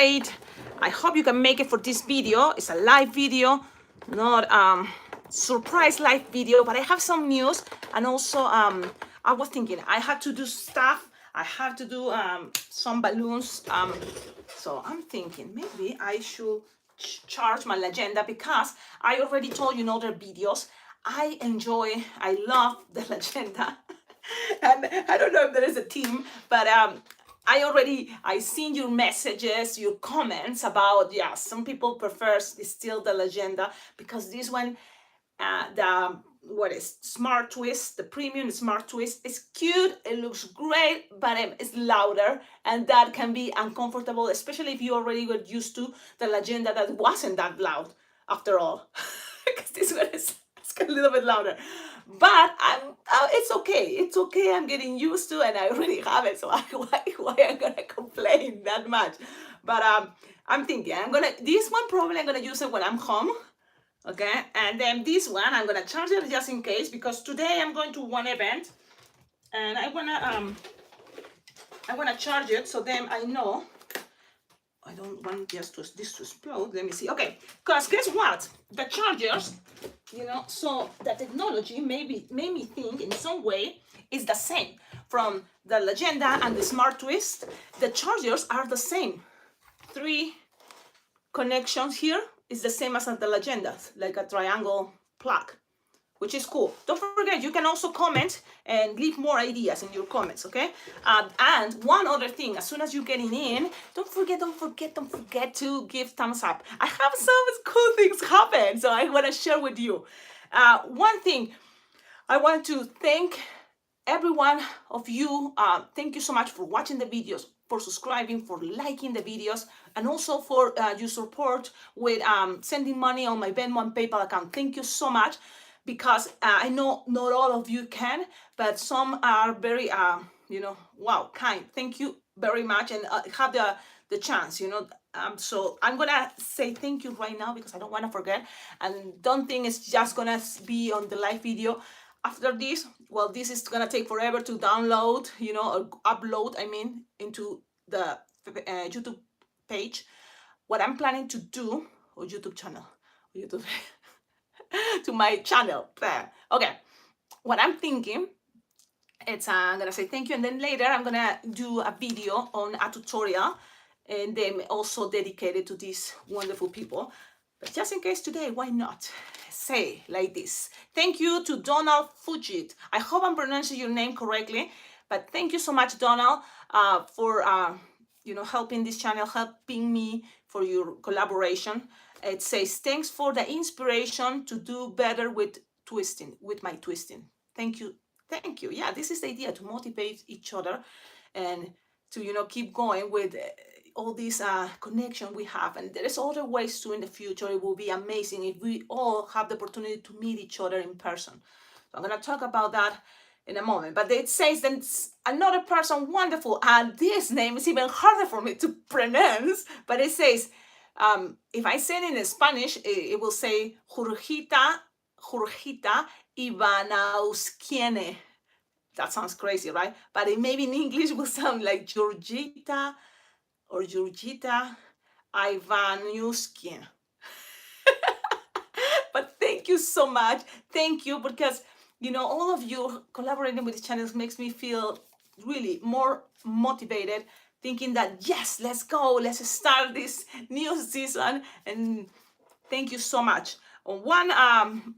great. I hope you can make it for this video. It's a live video, not surprise live video, but I have some news. And also I was thinking I had to do stuff. I have to do some balloons. So I'm thinking maybe I should charge my agenda, because I already told you in other videos I love the agenda. And I don't know if there is a team, but I seen your messages, your comments about, yeah, some people prefer still the agenda, because this one, the what is smart twist, the premium smart twist, is cute, it looks great, but it's louder, and that can be uncomfortable, especially if you already got used to the agenda that wasn't that loud after all. Because this one is it's a little bit louder, but it's okay, I'm getting used to, and I already have it, so why I'm gonna complain that much? But I'm thinking this one probably I'm gonna use it when I'm home. Okay, and then this one I'm gonna charge it just in case, because today I'm going to one event, and I wanna charge it, so then I know I don't want this to explode. Let me see. Okay, because guess what? The chargers, so the technology made me think in some way is the same. From the Legenda and the Smart Twist, the chargers are the same. 3 connections here is the same as the Legendas, like a triangle plug, which is cool. Don't forget, you can also comment and leave more ideas in your comments, okay? And one other thing, as soon as you're getting in, don't forget to give thumbs up. I have some cool things happen, so I want to share with you. One thing, I want to thank every one of you. Thank you so much for watching the videos, for subscribing, for liking the videos, and also for your support with sending money on my Venmo and PayPal account. Thank you so much, because I know not all of you can, but some are very, wow, kind. Thank you very much, and have the chance, so I'm gonna say thank you right now, because I don't want to forget, and don't think it's just gonna be on the live video. After this, well, this is gonna take forever to download, or upload, into the YouTube page. What I'm planning to do, or YouTube channel, YouTube, to my channel. Okay, what I'm thinking, it's I'm gonna say thank you, and then later I'm gonna do a video on a tutorial, and then also dedicated to these wonderful people. But just in case today, why not say like this? Thank you to Donald Fujit. I hope I'm pronouncing your name correctly, but thank you so much, Donald, for helping this channel, helping me, for your collaboration. It says, thanks for the inspiration to do better with my twisting. Thank you. Yeah, this is the idea, to motivate each other, and to keep going with all this connection we have. And there is other ways too in the future. It will be amazing if we all have the opportunity to meet each other in person. So I'm going to talk about that in a moment. But it says that another person, wonderful, and this name is even harder for me to pronounce, but it says, if I say it in Spanish, it will say Jurgita Ivanauskiene. That sounds crazy, right? But it maybe in English will sound like Georgita Ivanuskiene. But thank you so much. Thank you, because all of you collaborating with the channels makes me feel really more motivated, thinking that yes, let's go, let's start this new season. And thank you so much. One,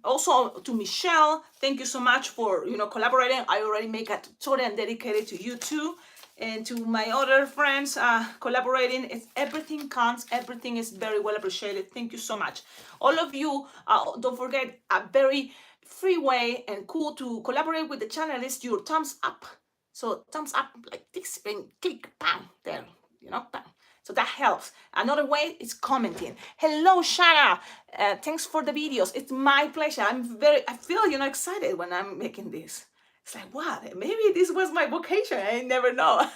also to Michelle, thank you so much for collaborating. I already make a tutorial dedicated to you too. And to my other friends collaborating, everything counts. Everything is very well appreciated. Thank you so much. All of you, don't forget, a very free way and cool to collaborate with the channel is your thumbs up. So thumbs up like this, and click, bam, there, bam. So that helps. Another way is commenting. Hello, Shana. Thanks for the videos. It's my pleasure. I feel excited when I'm making this. It's like, wow, maybe this was my vocation. I never know.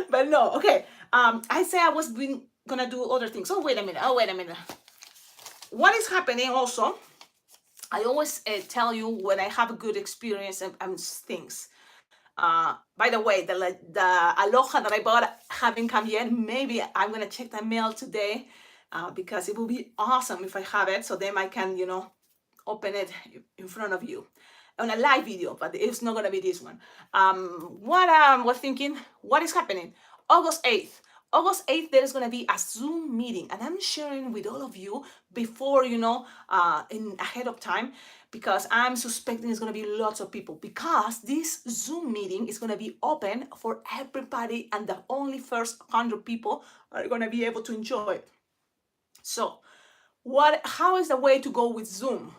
But no, okay. I say I was gonna do other things. Oh, wait a minute. What is happening also, I always tell you when I have a good experience and things. By the way, the Aloha that I bought haven't come yet. Maybe I'm gonna check the mail today, because it will be awesome if I have it, so then I can, open it in front of you on a live video, but it's not gonna be this one. What I was thinking, what is happening? August 8th. August 8th, there is going to be a Zoom meeting, and I'm sharing with all of you before, in ahead of time, because I'm suspecting it's going to be lots of people, because this Zoom meeting is going to be open for everybody, and the only first 100 people are going to be able to enjoy it. So, how is the way to go with Zoom?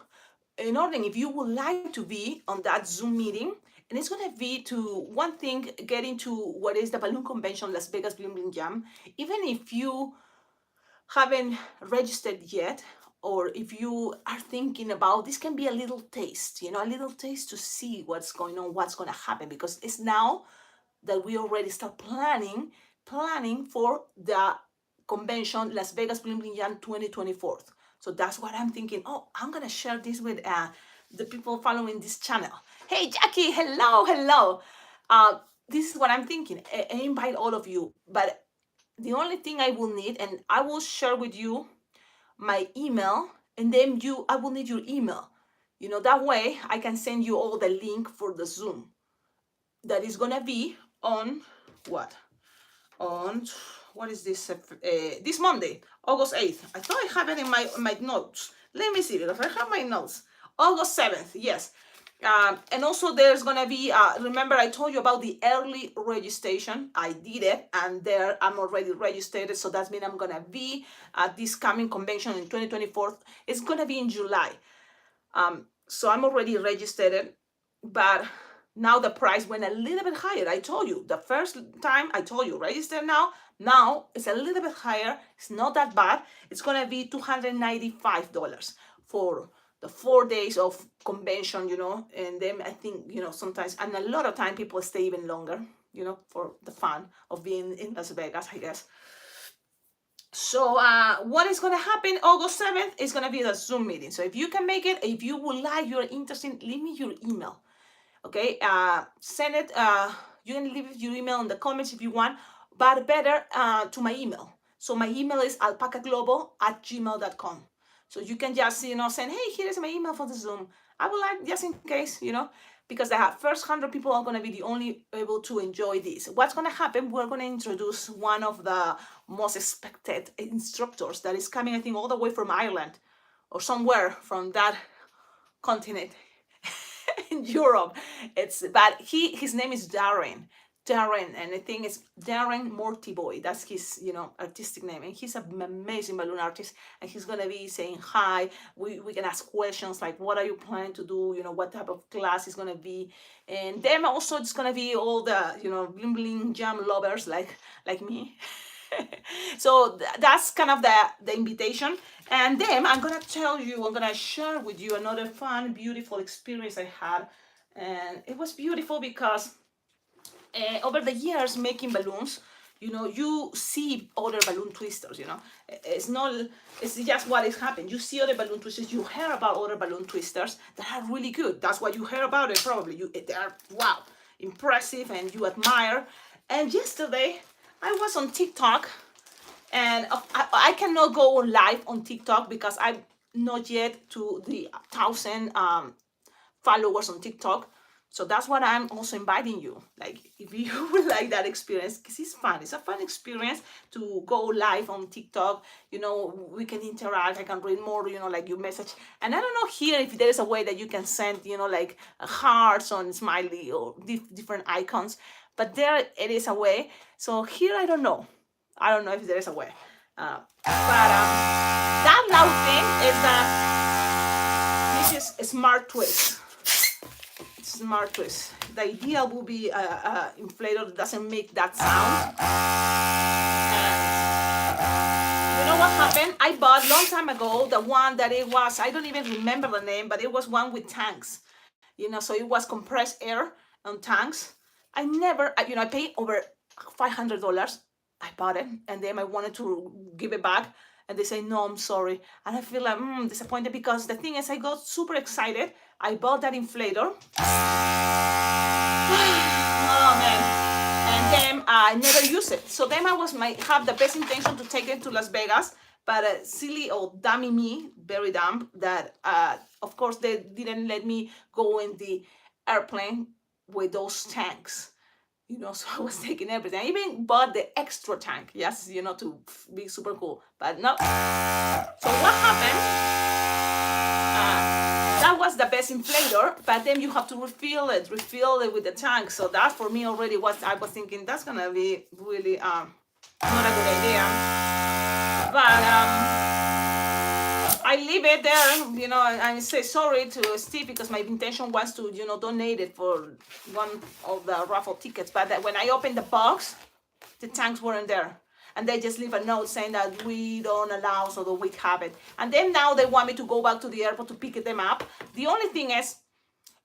In order, if you would like to be on that Zoom meeting, and it's going to be to one thing, get into what is the balloon convention, Las Vegas Bling Bling Jam. Even if you haven't registered yet, or if you are thinking about, this can be a little taste, a little taste to see what's going on, what's going to happen, because it's now that we already start planning for the convention, Las Vegas Bling Bling Jam 2024. So that's what I'm thinking. Oh, I'm gonna share this with the people following this channel. Hey, Jackie, hello. This is what I'm thinking. I invite all of you, but the only thing I will need, and I will share with you my email, and then I will need your email. That way I can send you all the link for the Zoom that is gonna be on what? What is this? This Monday, August 8th. I thought I have it in my notes. Let me see, because I have my notes. August 7th, yes. And also there's gonna be, remember I told you about the early registration. I did it, and there I'm already registered, so that means I'm gonna be at this coming convention in 2024. It's gonna be in July. So I'm already registered, but now the price went a little bit higher. I told you the first time I told you register now. Now it's a little bit higher. It's not that bad. It's gonna be $295 for the 4 days of convention, and then I think, sometimes, and a lot of time people stay even longer, for the fun of being in Las Vegas, I guess. So what is going to happen August 7th is going to be the Zoom meeting. So if you can make it, if you would like, you're interested, leave me your email. Okay, send it, you can leave your email in the comments if you want, but better to my email. So my email is alpacaglobal@gmail.com. So you can just, send, hey, here's my email for the Zoom. I would like, just in case, because the first 100 people are going to be the only able to enjoy this. What's going to happen, we're going to introduce one of the most expected instructors that is coming, I think, all the way from Ireland or somewhere from that continent in Europe. But his name is Darren, and I think it's Darren Mortiboy. That's his, artistic name, and he's an amazing balloon artist. And he's gonna be saying hi. We can ask questions like, what are you planning to do? What type of class is gonna be? And then also it's gonna be all the, bling bling jam lovers like me. So that's kind of the invitation. And then I'm gonna share with you another fun, beautiful experience I had, and it was beautiful because over the years making balloons, you see other balloon twisters. It's just what is happening. You see other balloon twisters, you hear about other balloon twisters that are really good. That's why you hear about it. Probably they are, wow, impressive, and you admire. And yesterday I was on TikTok, and I cannot go live on TikTok because I'm not yet to the 1,000 followers on TikTok. So that's what I'm also inviting you. Like, if you would like that experience, because it's fun. It's a fun experience to go live on TikTok. We can interact. I can read more, like your message. And I don't know here if there is a way that you can send, like hearts on smiley or different icons. But there it is a way. So here, I don't know if there is a way. But that loud thing is this is a smart twist. Smart twist. The idea will be a inflator that doesn't make that sound. And you know what happened? I bought long time ago the one that it was, I don't even remember the name, but it was one with tanks. So it was compressed air on tanks. I paid over $500. I bought it, and then I wanted to give it back, and they say, no, I'm sorry. And I feel like disappointed, because the thing is, I got super excited. I bought that inflator. them, I never use it. So then might have the best intention to take them to Las Vegas, but silly or dummy me, very dumb, that of course they didn't let me go in the airplane with those tanks. So I was taking everything. I even bought the extra tank, yes, to be super cool. But no. So what happened? That was the best inflator, but then you have to refill it with the tank. So that for me already I was thinking that's gonna be really not a good idea. But I leave it there, I say sorry to Steve because my intention was to, donate it for one of the raffle tickets. But when I opened the box, the tanks weren't there. And they just leave a note saying that we don't allow, so that we have it. And then now they want me to go back to the airport to pick them up. The only thing is,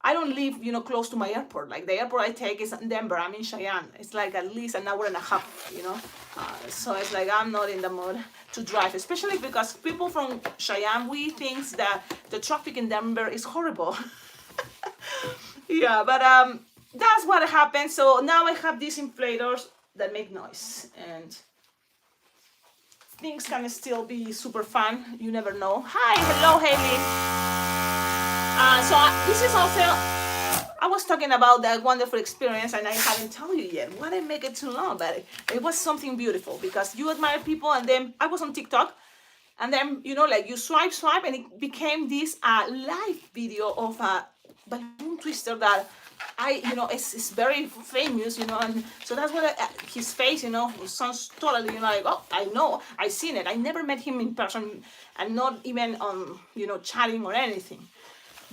I don't live, close to my airport. Like the airport I take is in Denver. I'm in Cheyenne. It's like at least an hour and a half, So it's like I'm not in the mood to drive, especially because people from Cheyenne, we think that the traffic in Denver is horrible. Yeah, but that's what happened. So now I have these inflators that make noise, and things can still be super fun. You never know. Hi, hello, Haley. This is also, I was talking about that wonderful experience, and I haven't told you yet. Why did I make it too long? But it was something beautiful because you admire people, and then I was on TikTok, and then, like you swipe, and it became this live video of a balloon twister that it's very famous, and so that's what his face, sounds totally, like, oh, I know, I've seen it. I never met him in person, and not even on, chatting or anything.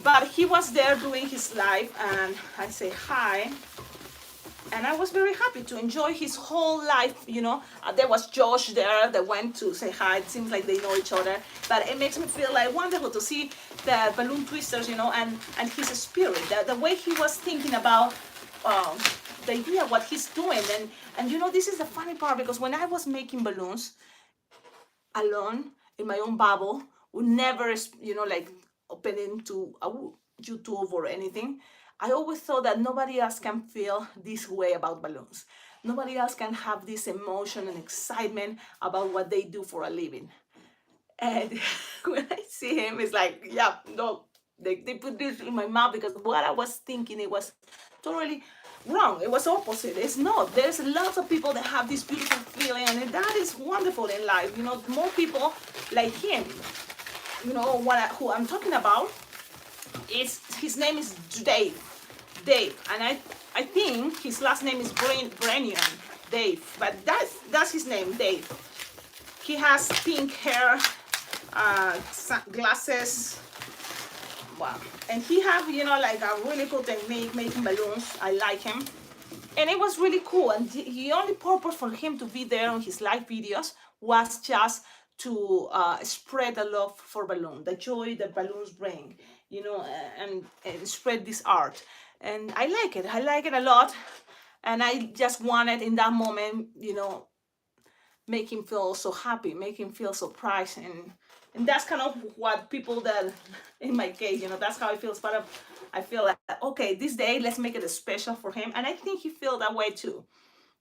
But he was there doing his live, and I say hi. And I was very happy to enjoy his whole life, There was Josh there that went to say hi. It seems like they know each other. But it makes me feel like wonderful to see the balloon twisters, and his spirit, the way he was thinking about the idea, what he's doing. And this is the funny part, because when I was making balloons alone in my own bubble, would never, like opening to a YouTube or anything, I always thought that nobody else can feel this way about balloons. Nobody else can have this emotion and excitement about what they do for a living. And when I see him, it's like, yeah, no, they put this in my mouth, because what I was thinking, it was totally wrong. It was opposite. It's not. There's lots of people that have this beautiful feeling, and that is wonderful in life. More people like him. Who I'm talking about is, his name is Dave, and I think his last name is Brennian, Dave, but that's his name, Dave. He has pink hair, glasses, wow, and he have like a really cool technique making balloons. I like him, and it was really cool. And the only purpose for him to be there on his live videos was just to spread the love for balloon, the joy that balloons bring, and spread this art. And I like it a lot. And I just wanted in that moment, make him feel so happy, make him feel surprised. And that's kind of what people that, in my case, that's how I feel. I feel like, okay, this day, let's make it special for him. And I think he feels that way too.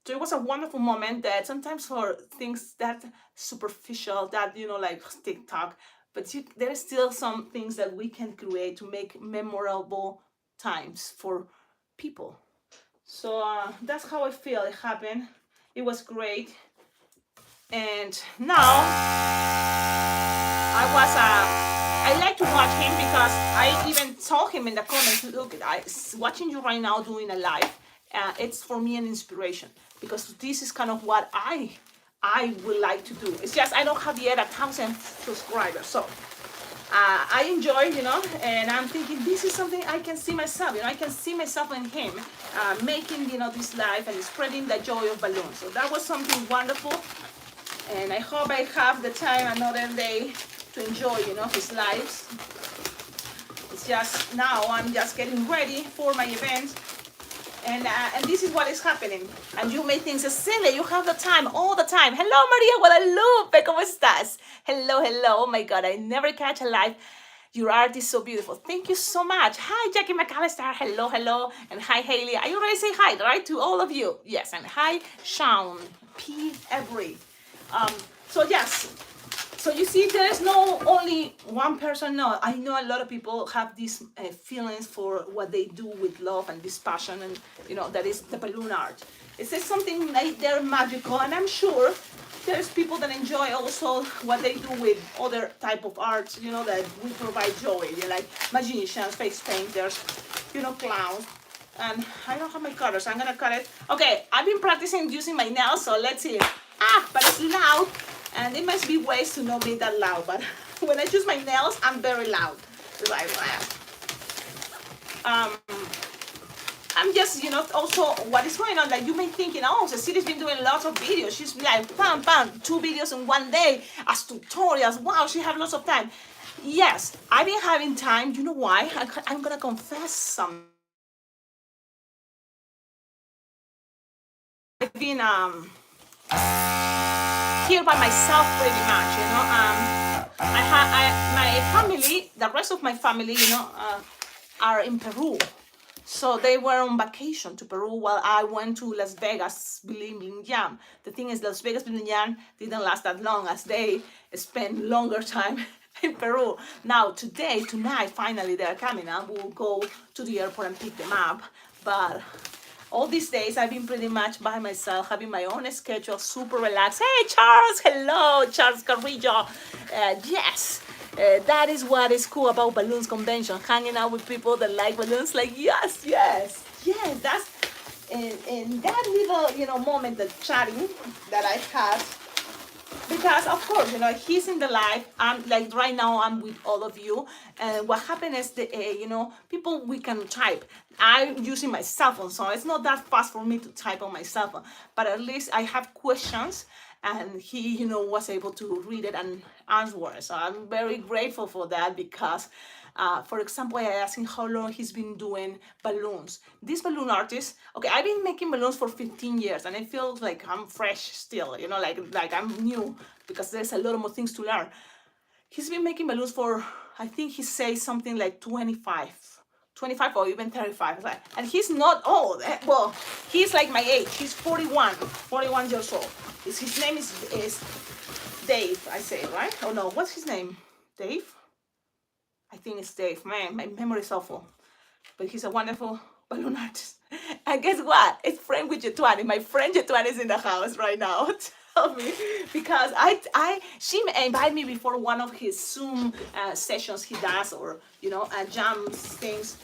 So it was a wonderful moment that sometimes for things that superficial, that, like TikTok, but there's still some things that we can create to make memorable times for people. So that's how I feel it happened. It was great. And now I like to watch him, because I even told him in the comments, look, watching you right now doing a live, it's for me an inspiration, because this is kind of what I would like to do. It's just I don't have yet 1,000 subscribers, so I enjoy, and I'm thinking this is something I can see myself. I can see myself in him making, this life and spreading the joy of balloons. So that was something wonderful, and I hope I have the time another day to enjoy, his lives. It's just now I'm just getting ready for my event. And this is what is happening. And you may think, Cecilia, you have the time, all the time. Hello, Maria Guadalupe, ¿cómo estás? Hello. Oh my God, I never catch a live. Your art is so beautiful. Thank you so much. Hi, Jackie McAllister. Hello, hello. And hi, Haley. I already say hi, right, to all of you. Yes, and hi, Sean P. Every. So yes, so you see, there's no only one person. No, I know a lot of people have these feelings for what they do with love and this passion, and that is the balloon art. It says something like they're magical, and I'm sure there's people that enjoy also what they do with other type of arts, that will provide joy. Like magicians, face painters, clowns. And I don't have my cutters. I'm gonna cut it. Okay, I've been practicing using my nails, so let's see. But it's loud, and there must be ways to not be that loud. But when I use my nails, I'm very loud. Like, I'm just, also what is going on. Like you may thinking, oh, Cecilia's been doing lots of videos. She's like, bam, bam, 2 videos in one day as tutorials. Wow, she have lots of time. Yes, I've been having time. You know why? I'm gonna confess something. I've been here by myself pretty much. My family, the rest of my family, are in Peru. So they were on vacation to Peru while I went to Las Vegas, Jam. The thing is, Las Vegas, Jam didn't last that long as they spent longer time in Peru. Now, tonight, finally, they're coming and we'll go to the airport and pick them up. But all these days, I've been pretty much by myself, having my own schedule, super relaxed. Hey, Charles, hello, Charles Carrillo. Yes. That is what is cool about Balloons Convention, hanging out with people that like balloons. Like, yes, that's in that little, moment, the chatting that I had, because of course, he's in the live. I'm like right now, I'm with all of you. And what happened is people, we can type. I'm using my cell phone, so it's not that fast for me to type on my cell phone, but at least I have questions and he, was able to read it and answer it. So I'm very grateful for that because, for example, I asked him how long he's been doing balloons. This balloon artist, okay, I've been making balloons for 15 years and it feels like I'm fresh still, like I'm new because there's a lot more things to learn. He's been making balloons for, I think he says something like 25 or even 35. And he's not old. Well, he's like my age. He's 41 years old. His name is Dave, I say, right? Oh no, what's his name? Dave? I think it's Dave. Man, my memory is awful. But he's a wonderful balloon artist. And guess what? It's friend with Jetuani. My friend Jetuani is in the house right now. Tell me, because she invited me before one of his Zoom sessions he does, or jam things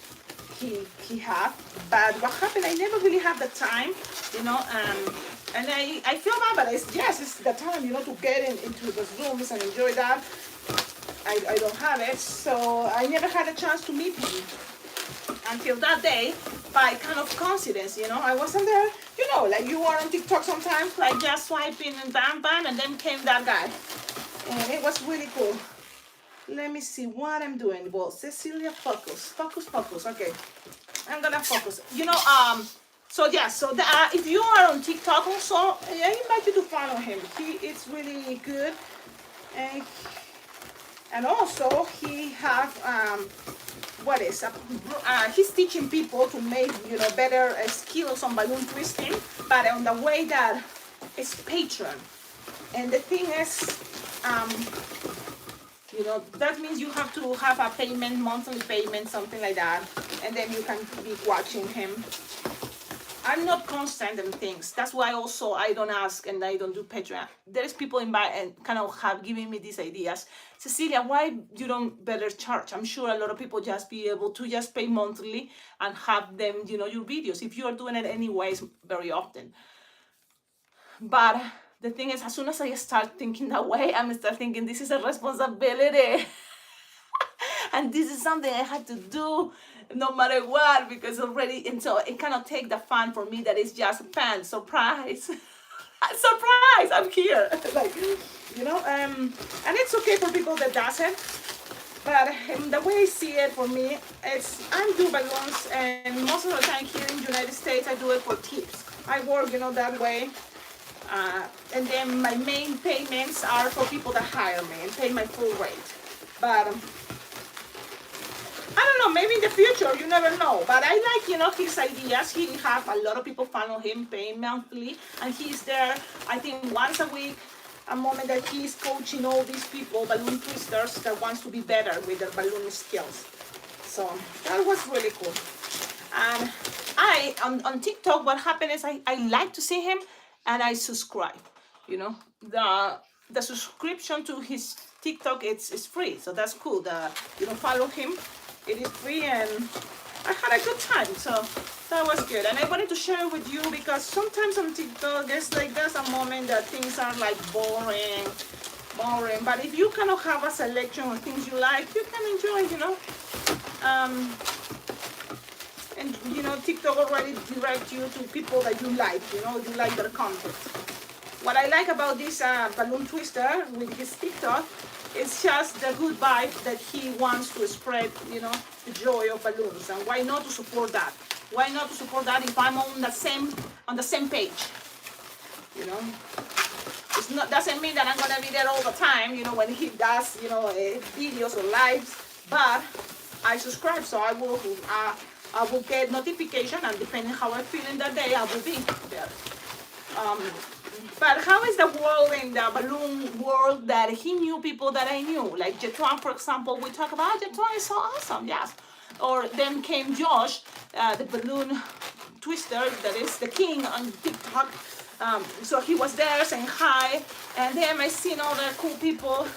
he have. But what happened? I never really have the time, and I feel bad, but it's the time, to get into the Zooms and enjoy that. I don't have it, so I never had a chance to meet him until that day, by kind of coincidence, I wasn't there, like you are on TikTok sometimes, like just swiping and bam, bam, and then came that guy. And it was really cool. Let me see what I'm doing. Well, Cecilia, focus, okay. I'm gonna focus. So if you are on TikTok also, I invite you to follow him. It's really good. And also he have he's teaching people to make better skills on balloon twisting, but on the way that it's Patreon. And the thing is, that means you have to have a payment, monthly payment, something like that, and then you can be watching him. I'm not constant in things. That's why also I don't ask and I don't do Patreon. There's people invite and kind of have given me these ideas. Cecilia, why you don't better charge? I'm sure a lot of people just be able to just pay monthly and have them, your videos, if you are doing it anyways very often. But the thing is, as soon as I start thinking that way, I'm start thinking this is a responsibility. And this is something I had to do no matter what, because already, and so it cannot take the fun for me that is just fun, surprise. Surprise, I'm here. And it's okay for people that does it. But the way I see it for me, I do balloons, and most of the time here in the United States, I do it for tips. I work, that way. And then my main payments are for people that hire me and pay my full rate. But know, maybe in the future, you never know. But I like, you know, his ideas. He have a lot of people follow him, paying monthly, and he's there, I think, once a week, a moment that he's coaching all these people, balloon twisters, that wants to be better with their balloon skills. So that was really cool. And I, on TikTok, what happened is I like to see him, and I subscribe. You know, the subscription to his TikTok, it's free, so that's cool. You know, follow him, it is free, and I had a good time, so that was good. And I wanted to share it with you because sometimes on TikTok there's a moment that things are like boring, but if you kind of have a selection of things you like, you can enjoy, you know. And you know, TikTok already direct you to people that you like, you know, you like their content. What I like about this balloon twister with his TikTok is just the good vibe that he wants to spread, you know, the joy of balloons. And why not to support that? Why not to support that if I'm on the same page? You know, it's not, doesn't mean that I'm gonna be there all the time, you know, when he does, you know, videos or lives, but I subscribe, so I will get notification, and depending how I'm feeling that day, I will be there. But how is the world in the balloon world that he knew people that I knew? Like Jetron, for example, we talk about Jetron is so awesome, yes. Or then came Josh, the balloon twister, that is the king on TikTok. So he was there saying hi, and then I seen other cool people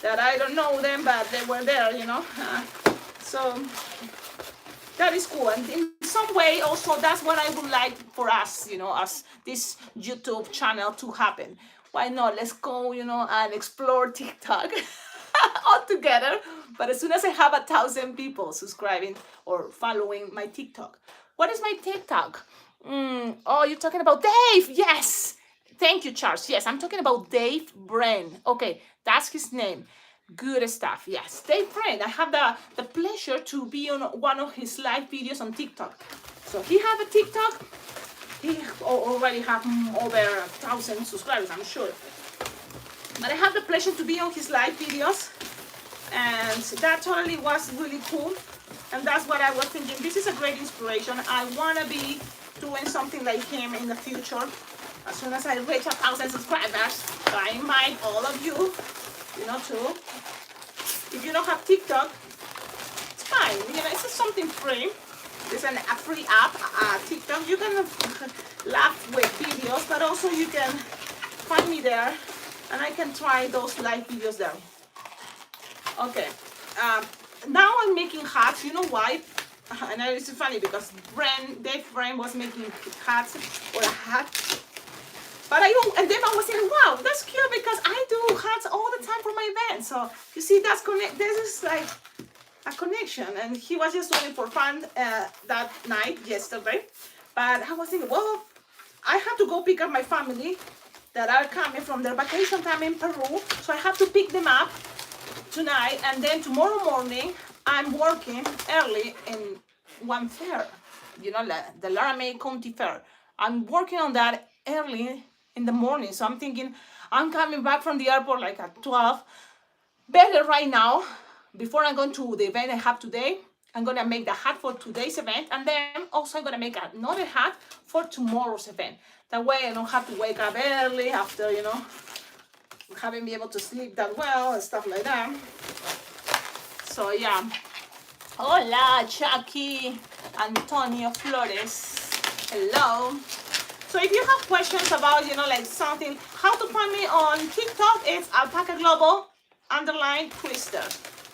that I don't know them, but they were there, you know. So that is cool, and in some way also that's what I would like for us, you know, as this YouTube channel to happen. Why not? Let's go, you know, and explore TikTok all together. But as soon as I have 1,000 people subscribing or following my TikTok. What is my TikTok? Oh, you're talking about Dave? Yes. Thank you, Charles. Yes, I'm talking about Dave Bren. Okay, that's his name. Good stuff. Yes, Dave Bren. I have the pleasure to be on one of his live videos on TikTok. So he have a TikTok. He already have over 1,000 subscribers, I'm sure. But I have the pleasure to be on his live videos, and that totally was really cool. And that's what I was thinking. This is a great inspiration. I want to be doing something like him in the future. As soon as I reach 1,000 subscribers, I invite all of you, you know, too. If you don't have TikTok, it's fine. You know, it's just something free. It's a free app, TikTok. You can laugh with videos, but also you can find me there, and I can try those live videos there. Okay. Now I'm making hats. You know why? And it's funny because Dave Bren was making hats or a hat. But I don't, and then I was saying, wow, that's cute because I do hats all the time for my events. So you see, that's this is like a connection. And he was just doing it for fun that night, yesterday. But I was thinking, well, I have to go pick up my family that are coming from their vacation time in Peru. So I have to pick them up tonight. And then tomorrow morning, I'm working early in one fair, you know, the Laramie County Fair. I'm working on that early in the morning. So I'm thinking, I'm coming back from the airport like at 12. Better right now, before I'm going to the event I have today, I'm going to make the hat for today's event. And then also I'm going to make another hat for tomorrow's event. That way I don't have to wake up early after, you know, haven't been able to sleep that well and stuff like that. So yeah. Hola, Chucky, Antonio Flores. Hello. So if you have questions about, you know, like something, how to find me on TikTok, it's Alpaca Global _Twister.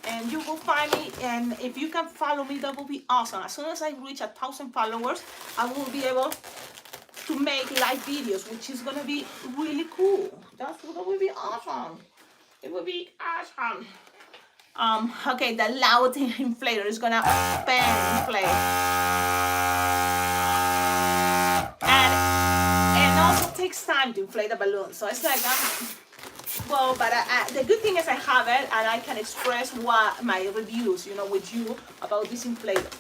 And you will find me, and if you can follow me, that will be awesome. As soon as I reach 1,000 followers, I will be able to make live videos, which is going to be really cool. That will be awesome. It will be awesome. Okay, the loud inflator is gonna inflate. And also takes time to inflate the balloon. So it's like, well, but the good thing is I have it, and I can express what my reviews, you know, with you about this inflator.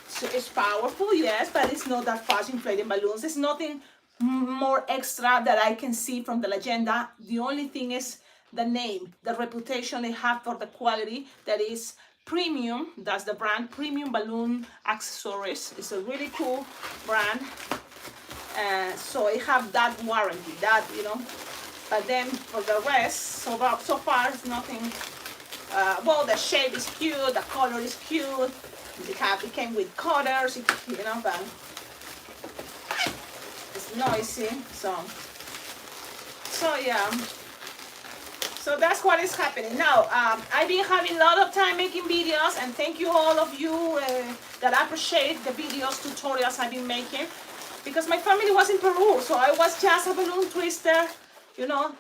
So it's powerful, yes, but it's not that fast inflating balloons. There's nothing more extra that I can see from the agenda. The only thing is the name, the reputation they have for the quality that is Premium, that's the brand, Premium Balloon Accessories. It's a really cool brand. So I have that warranty, that, but then for the rest, so far it's nothing. Well, the shape is cute, the color is cute. It came with colors, but it's noisy. So yeah. So that's what is happening now. I've been having a lot of time making videos, and thank you all of you that appreciate the videos, tutorials I've been making, because my family was in Peru, so I was just a balloon twister,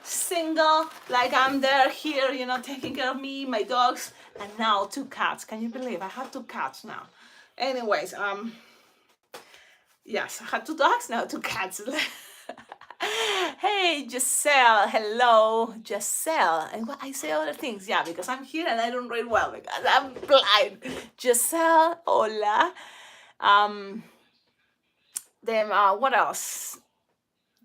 single, like I'm there here, taking care of me, my dogs, and now 2 cats. Can you believe I have 2 cats now? Anyways, yes, I had 2 dogs, now 2 cats. Hey, Giselle, hello, Giselle. And I say other things, yeah, because I'm here and I don't read well because I'm blind. Giselle, hola. Then what else?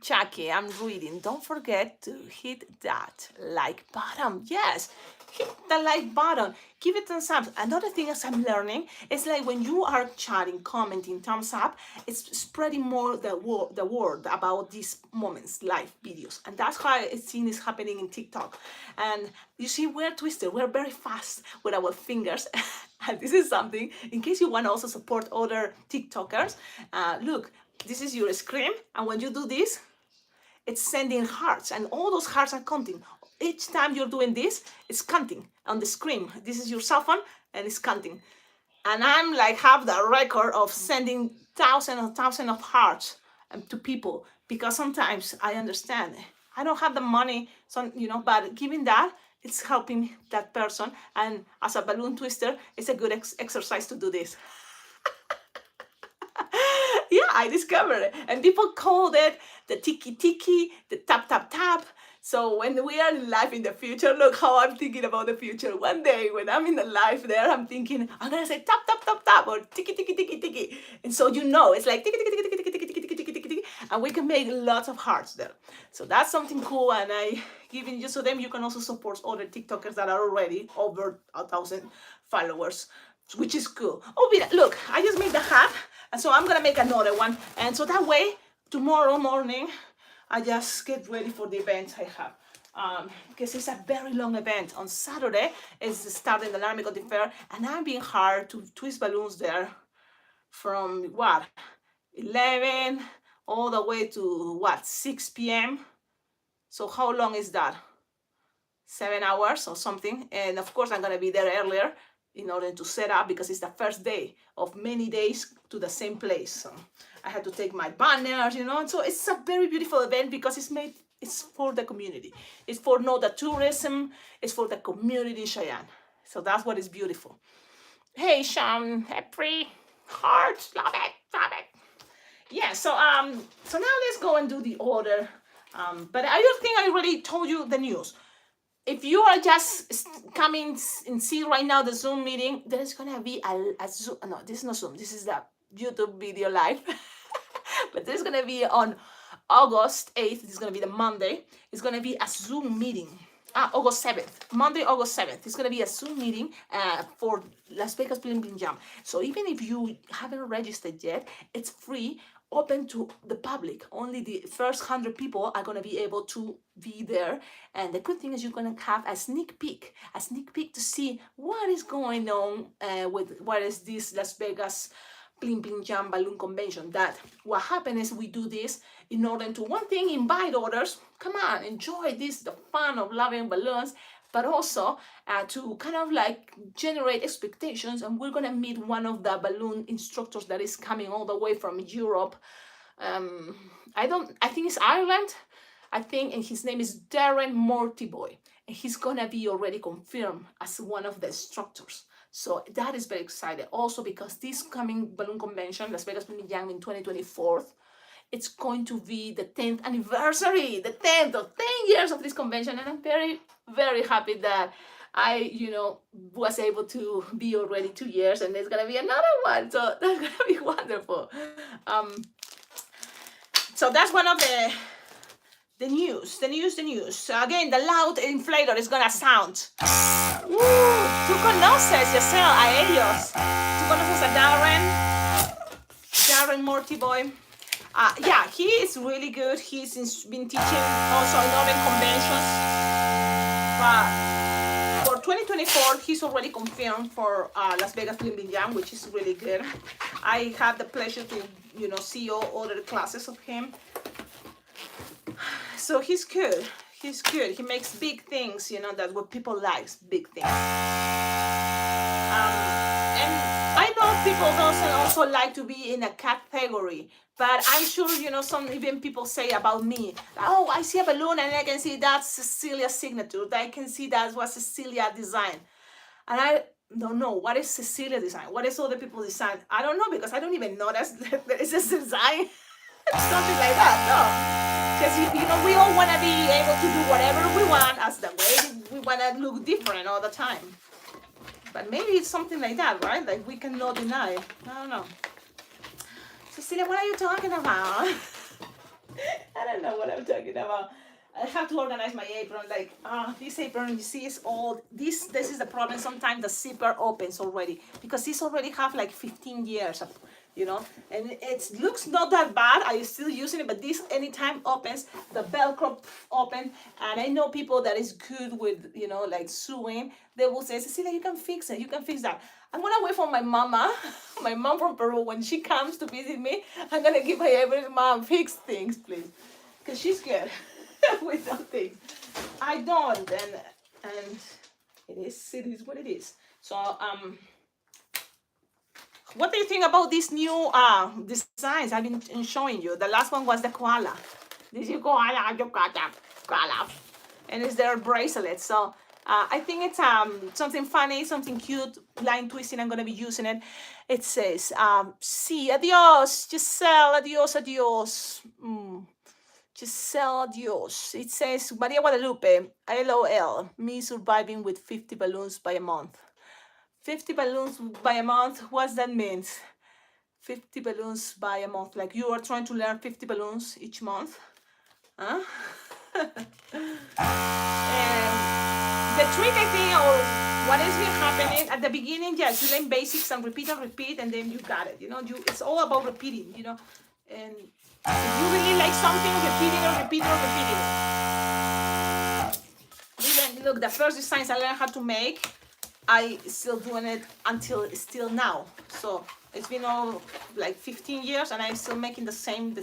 Jackie, I'm reading. Don't forget to hit that like button. Yes, hit the like button. Give it thumbs up. Another thing as I'm learning is like when you are chatting, commenting, thumbs up, it's spreading more the word about these moments, live videos. And that's how it's seen is happening in TikTok. And you see, we're twisted. We're very fast with our fingers. And this is something, in case you want to also support other TikTokers, look, this is your screen. And when you do this, it's sending hearts, and all those hearts are counting. Each time you're doing this, it's counting on the screen. This is your cell phone, and it's counting. And I'm like, have the record of sending thousands and thousands of hearts to people, because sometimes I understand I don't have the money, but giving that, it's helping that person. And as a balloon twister, it's a good exercise to do this. Yeah, I discovered it. And people called it the tiki tiki, the tap tap tap. So when we are in life in the future, look how I'm thinking about the future. One day when I'm in the life there, I'm thinking, I'm going to say tap tap tap tap or tiki tiki tiki tiki. And so it's like tiki tiki tiki tiki tiki tiki tiki tiki tiki, and we can make lots of hearts there. So that's something cool, and I giving you, so then you can also support other TikTokers that are already over 1,000 followers, which is cool. Oh, look, I just made the hat, and so I'm gonna make another one, and so that way tomorrow morning I just get ready for the event I have, because it's a very long event. On Saturday is starting the Alarm Ecotic Fair, and I'm being hired to twist balloons there from 11 all the way to 6 p.m. So how long is that? 7 hours or something. And of course I'm gonna be there earlier in order to set up, because it's the first day of many days to the same place. So I had to take my banners, and so it's a very beautiful event because it's for the community. It's for not the tourism, it's for the community in Cheyenne. So that's what is beautiful. Hey, Sean, happy hearts, love it. Yeah, so now let's go and do the order. But I don't think I already told you the news. If you are just coming and see right now the Zoom meeting, there's gonna be a Zoom. No, this is not Zoom. This is the YouTube video live. But there's gonna be on August 8th. This is gonna be the Monday. It's gonna be a Zoom meeting. August 7th. Monday, August 7th. It's gonna be a Zoom meeting for Las Vegas Bling Bling Jam. So even if you haven't registered yet, it's free, open to the public. Only the first 100 people are gonna be able to be there. And the good thing is you're gonna have a sneak peek to see what is going on with what is this Las Vegas Bling Bling Jam Balloon Convention. That what happened is we do this in order to, one thing, invite others, come on, enjoy this, the fun of loving balloons, but also to kind of like generate expectations. And we're gonna meet one of the balloon instructors that is coming all the way from Europe. I think it's Ireland, and his name is Darren Mortiboy, and he's gonna be already confirmed as one of the instructors. So that is very exciting. Also because this coming balloon convention, Las Vegas Balloon Jam in 2024, it's going to be the 10th anniversary, the 10th of 10 years of this convention. And I'm very, very happy that I, was able to be already 2 years, and there's gonna be another one. So that's gonna be wonderful. So that's one of the The news. So again, the loud inflator is gonna sound. Tú conoces, Yesel, a ellos. Tú conoces a Darren Morty boy. Yeah, he is really good. He's been teaching also in other conventions. But for 2024, he's already confirmed for Las Vegas Blimbing Jam, which is really good. I had the pleasure to, see all other classes of him. So he's good. He's good. He makes big things, that's what people like, big things. And I know people doesn't also like to be in a category, but I'm sure, some even people say about me, oh, I see a balloon and I can see that's Cecilia's signature. I can see that's what Cecilia designed. And I don't know, what is Cecilia design? What is other people design? I don't know, because I don't even notice that there is a design. Something like that, no. Because, we all want to be able to do whatever we want as the way we want to look different all the time. But maybe it's something like that, right? Like we cannot deny. I don't know. Cecilia, what are you talking about? I don't know what I'm talking about. I have to organize my apron. Like, this apron, you see, is all, this is the problem. Sometimes the zipper opens already, because this already have like 15 years of, and it looks not that bad. I'm still using it, but this anytime opens, the Velcro open. And I know people that is good with, like sewing. They will say, Cecilia, you can fix it. You can fix that. I'm going to wait for my mama, my mom from Peru, when she comes to visit me. I'm going to give her every mom, fix things, please. Because she's good with those things. I don't. And it is what it is. So, what do you think about these new designs I've been showing you? The last one was the koala. This is koala, koala. And it's their bracelet. So I think it's something funny, something cute, line twisting. I'm going to be using it. It says, sí, adios, Giselle, adios, adios. Giselle, adios. It says, Maria Guadalupe, LOL, me surviving with 50 balloons by a month. 50 balloons by a month, what's that mean? 50 balloons by a month, like you are trying to learn 50 balloons each month? Huh? The trick, I think, or what has been happening at the beginning, yes, you learn basics and repeat, and then you got it. It's all about repeating, and if you really like something, repeat it. Even, look, the first designs I learned how to make, I still doing it until still now. So it's been all like 15 years and I'm still making the same.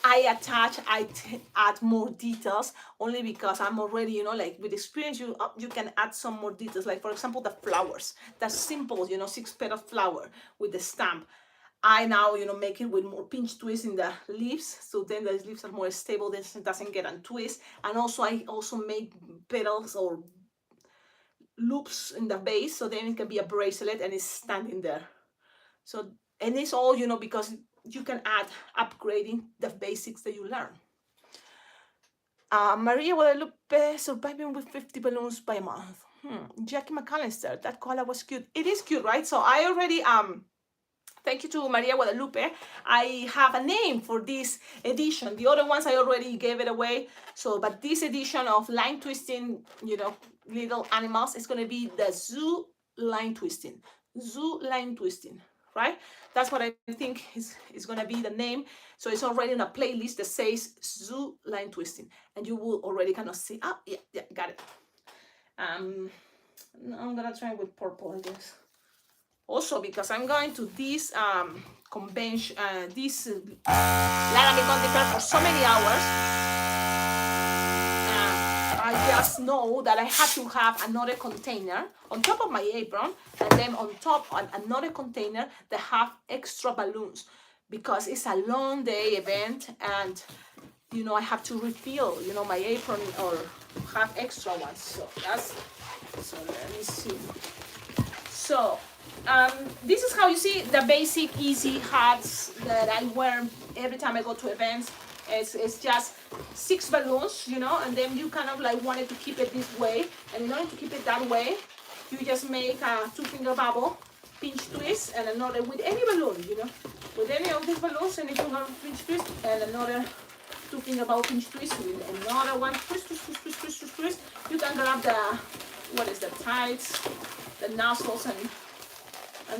I add more details only because I'm already, like with experience, you can add some more details. Like for example, the flowers, the simple, 6-petal flower with the stamp. I now, make it with more pinch twist in the leaves. So then the leaves are more stable. This doesn't get a twist. And also I also make petals or loops in the base, so then it can be a bracelet and it's standing there. So, and it's all, because you can add upgrading the basics that you learn. Maria Guadalupe, surviving with 50 balloons by a month. Jackie McAllister, that koala was cute. It is cute, right? So I already, thank you to Maria Guadalupe. I have a name for this edition. The other ones I already gave it away. So, but this edition of line twisting, little animals is going to be the zoo line twisting. Zoo line twisting, right? That's what I think is going to be the name. So it's already in a playlist that says zoo line twisting. And you will already kind of see, yeah, got it. I'm going to try with purple, I guess. Also, because I'm going to this convention, this Laramie Country Fair for so many hours, I just know that I have to have another container on top of my apron, and then on top on another container that have extra balloons, because it's a long day event, and I have to refill, my apron or have extra ones. So let me see. So. This is how you see the basic easy hats that I wear every time I go to events. It's just 6 balloons, and then you kind of like wanted to keep it this way. And in order to keep it that way, you just make a 2-finger bubble, pinch twist, and another with any balloon, with any of these balloons, and you can pinch twist, and another 2 finger bow pinch twist with another one. Twist, twist, twist, twist, twist, twist, twist. You can grab the, what is the tights, the nozzles, and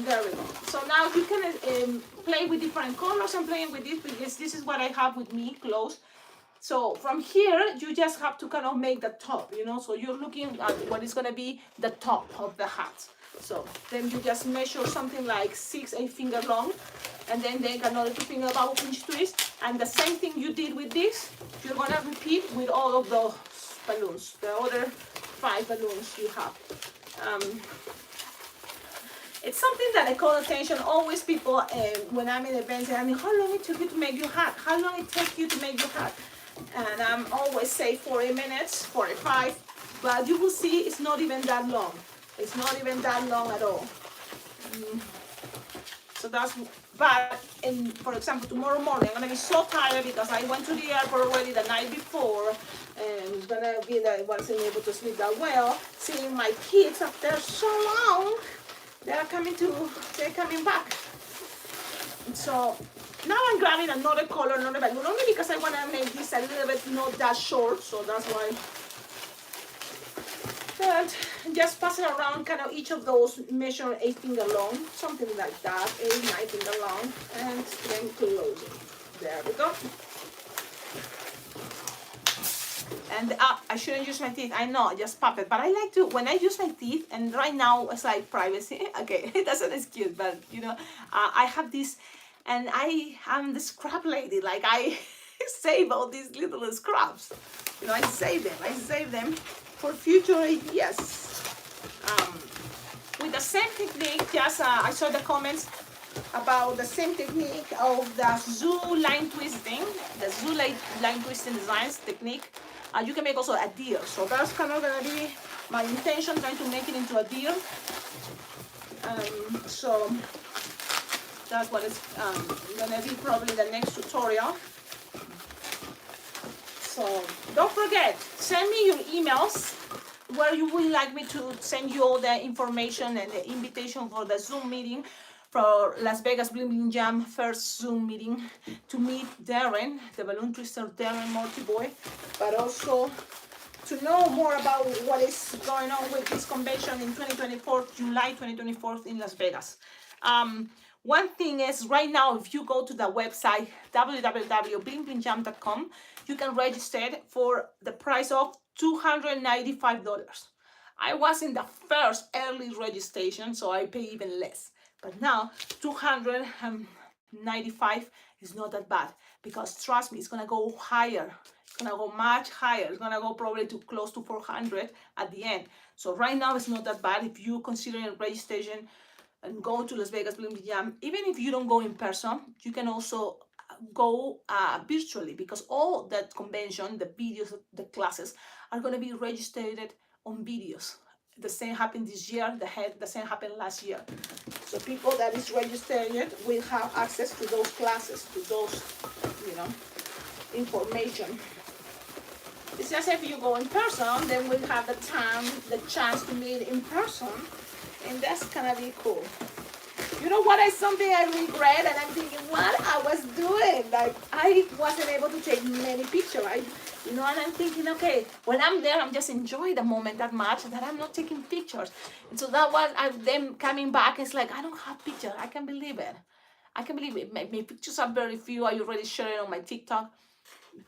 there we go. So now you can play with different colors. I'm playing with this because this is what I have with me close. So from here, you just have to kind of make the top, you know, so you're looking at what is going to be the top of the hat. So then you just measure something like 6-8 finger long, and then take another 2 finger bow pinch twist, and the same thing you did with this, you're going to repeat with all of those balloons, the other 5 balloons you have. It's something that I call attention. Always people, when I'm in events, I mean, how long it took you to make your hat? How long it takes you to make your hat? And I'm always say 40 minutes, 45, but you will see it's not even that long. It's not even that long at all. So that's, but for example, tomorrow morning, I'm gonna be so tired because I went to the airport already the night before, and gonna be that I wasn't able to sleep that well. Seeing my kids after so long, they're coming back. So now I'm grabbing another color, another balloon, only because I want to make this a little bit not that short, so that's why. But just pass it around, kind of each of those measure 8 finger long, something like that, 8-9 finger long, and then close it. There we go. And I shouldn't use my teeth. I know, just pop it. But I like to, when I use my teeth, and right now it's like privacy. Okay, it doesn't excuse, but you know, I have this, and I am the scrap lady. Like I save all these little scraps. You know, I save them for future ideas. With the same technique, just I saw the comments about the same technique of the zoo line twisting, the zoo line twisting designs technique. You can make also a deer. So that's kind of gonna be my intention, trying to make it into a deer. So that's what it's gonna be probably the next tutorial. So don't forget, send me your emails where you would like me to send you all the information and the invitation for the Zoom meeting for Las Vegas Bling Bling Jam first Zoom meeting to meet Darren, the balloon twister Darren Morty Boy, but also to know more about what is going on with this convention in 2024, July 2024 in Las Vegas. One thing is, right now, if you go to the website www.blingblingjam.com, you can register for the price of $295. I was in the first early registration, so I pay even less. But now, $295 is not that bad, because trust me, it's gonna go higher. It's gonna go much higher. It's gonna go probably to close to 400 at the end. So right now, it's not that bad. If you consider registration and go to Las Vegas Bling Bling Jam, even if you don't go in person, you can also go virtually, because all that convention, the videos, the classes are going to be registered on videos. The same happened this year, the same happened last year. So people that is registered will have access to those classes, to those, you know, information. It's just if you go in person, then we'll have the chance to meet in person, and that's gonna be cool. You know what? Something I regret, and I'm thinking what I was doing. Like I wasn't able to take many pictures. And I'm thinking, okay, when I'm there, I'm just enjoying the moment that much that I'm not taking pictures. And so that was them coming back. It's like I don't have pictures. I can't believe it. My pictures are very few. I already shared it on my TikTok.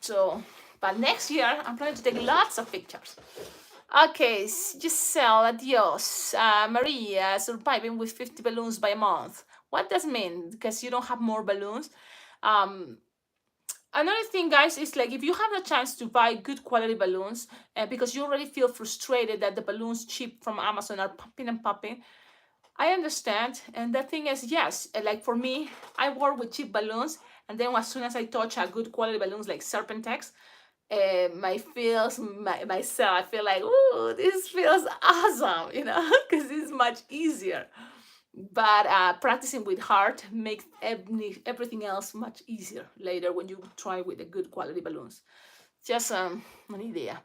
So, but next year I'm planning to take lots of pictures. Okay, Giselle, adios. Maria, surviving with 50 balloons by a month. What does it mean? Because you don't have more balloons. Another thing, guys, is like if you have the chance to buy good quality balloons, because you already feel frustrated that the balloons cheap from Amazon are popping and popping, I understand. And the thing is, yes, like for me, I work with cheap balloons, and then as soon as I touch a good quality balloons like Serpentex, myself, I feel like, ooh, this feels awesome, because it's much easier. But practicing with heart makes everything else much easier later when you try with the good quality balloons. Just an idea.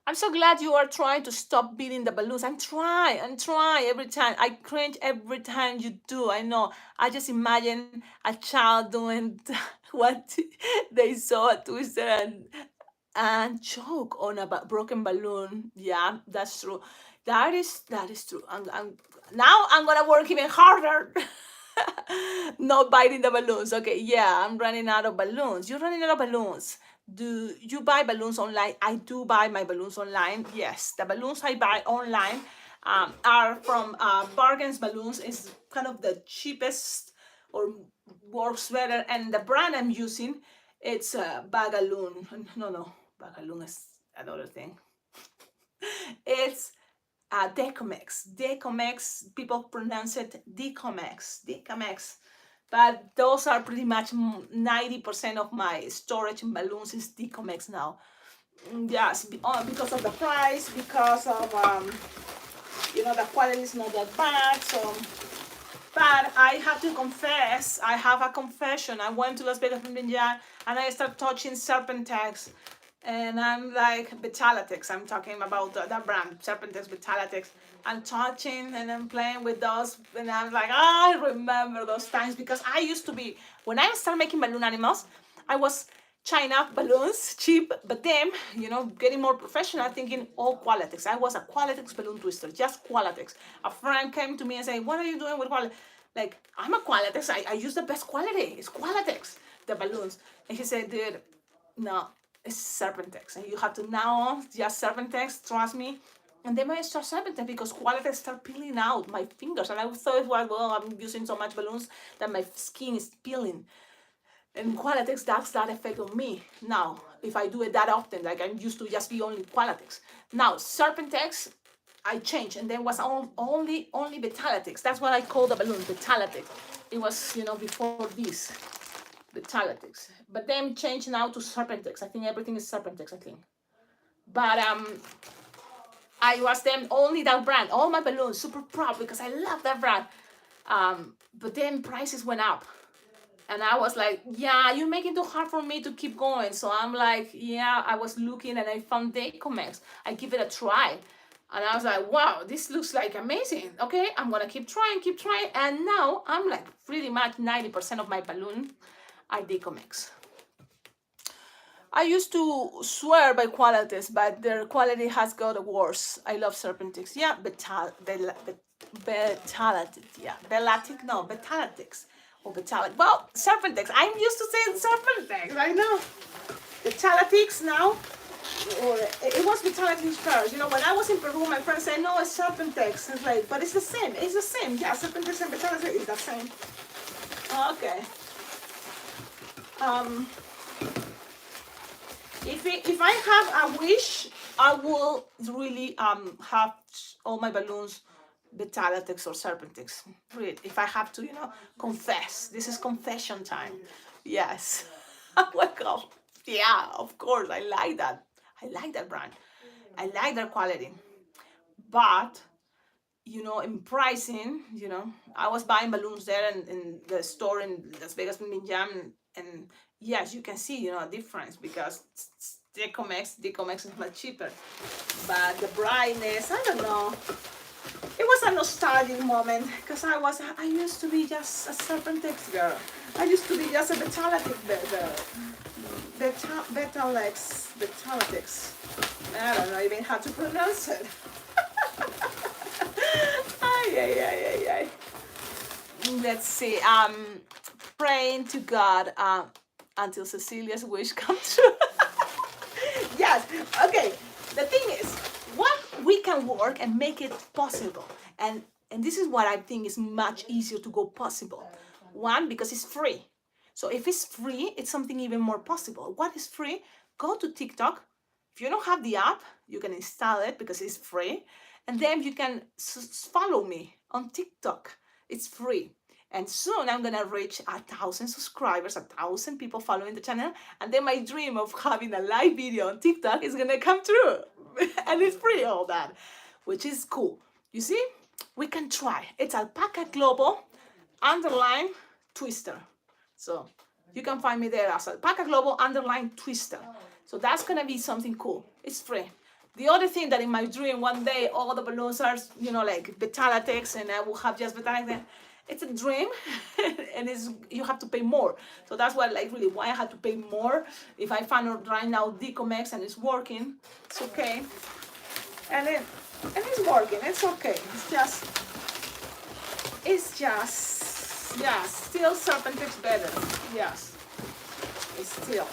I'm so glad you are trying to stop beating the balloons. I'm trying every time. I cringe every time you do. I know. I just imagine a child doing what they saw a twister and choke on a broken balloon. Yeah, that's true. That is true. Now I'm gonna work even harder. Not biting the balloons. Okay, yeah, I'm running out of balloons. You're running out of balloons. Do you buy balloons online? I do buy my balloons online. Yes, the balloons I buy online are from Bargains Balloons. It's kind of the cheapest or works better. And the brand I'm using, it's Bagaloon. No, Bagaloon is another thing. It's Decomex. Decomex, people pronounce it Decomex. Decomex. But those are pretty much 90% of my storage in balloons is Decomex now. Yes, because of the price, because of the quality is not that bad. So, but I have to confess, I have a confession. I went to Las Vegas and I started touching Serpentex, and I'm like Vitalitex. I'm talking about that brand, Serpentex Vitalitex. I'm touching and I'm playing with those, and I'm like, I remember those times because I used to be when I started making balloon animals, I was China balloons, cheap, but then, getting more professional, thinking all Qualitex. I was a Qualitex balloon twister, just Qualitex. A friend came to me and said, what are you doing with Qualitex? Like, I'm a Qualitex. I use the best quality. It's Qualitex, the balloons. And he said, dude, no, it's Serpentex. And you have to now just Serpentex, trust me. And then I start Serpentex because Qualitex start peeling out my fingers. And I thought, well, I'm using so much balloons that my skin is peeling. And Qualitex, that's that effect on me. Now, if I do it that often, like I'm used to just be only Qualitex. Now, Serpentex, I changed, and then was only Vitalitex. That's what I call the balloon, Vitalitex. It was, before this, Vitalitex. But then changed now to Serpentex. I think everything is Serpentex, I think. But I was then only that brand. All my balloons, super proud because I love that brand. But then prices went up. And I was like, yeah, you're making it too hard for me to keep going. So I'm like, yeah, I was looking and I found Decomex. I give it a try. And I was like, wow, this looks like amazing. Okay, I'm going to keep trying. And now I'm like pretty much 90% of my balloon are Decomex. I used to swear by qualities, but their quality has got worse. I love Serpentix. Yeah, Betalatics. Yeah, Betalatics. Or Betalic. Well, Serpentix. I'm used to saying Serpentix. I know. Betalatics now. Or it was Betalatics first. When I was in Peru, my friends said, no, it's Serpentix. It's like, but it's the same. It's the same. Yeah, Serpentix and Betalatics is the same. Okay. If I have a wish, I will really have all my balloons Vitalitex or Serpentix. Really, if I have to, confess. This is confession time. Yes. Oh my God. Yeah, of course. I like that. I like that brand. I like their quality. But, in pricing, I was buying balloons there in the store in Las Vegas, and yes, you can see, a difference because Decomex is much cheaper. But the brightness, I don't know. It was a nostalgic moment because I used to be just a Serpentix girl. I used to be just a Vitalitex girl. Vitalitex. I don't know even how to pronounce it. Ay. Let's see. Praying to God until Cecilia's wish comes true. Yes. Okay. The thing is, what we can work and make it possible, and this is what I think is much easier to go possible. One, because it's free. So if it's free, it's something even more possible. What is free? Go to TikTok. If you don't have the app, you can install it because it's free. And then you can follow me on TikTok. It's free. And soon I'm going to reach 1,000 subscribers, 1,000 people following the channel. And then my dream of having a live video on TikTok is going to come true. And it's free, all that, which is cool. You see, we can try. It's Alpaca Global _Twister. So you can find me there as Alpaca Global _Twister. So that's going to be something cool. It's free. The other thing that in my dream one day all the balloons are, like Vitalitex, and I will have just Vitalitex. it's a dream, and you have to pay more. So that's why, like, really why I had to pay more. If I find out right now Decomex and it's working, it's okay. And it's working. It's okay. Yeah, still Serpentix better. Yes, it's still.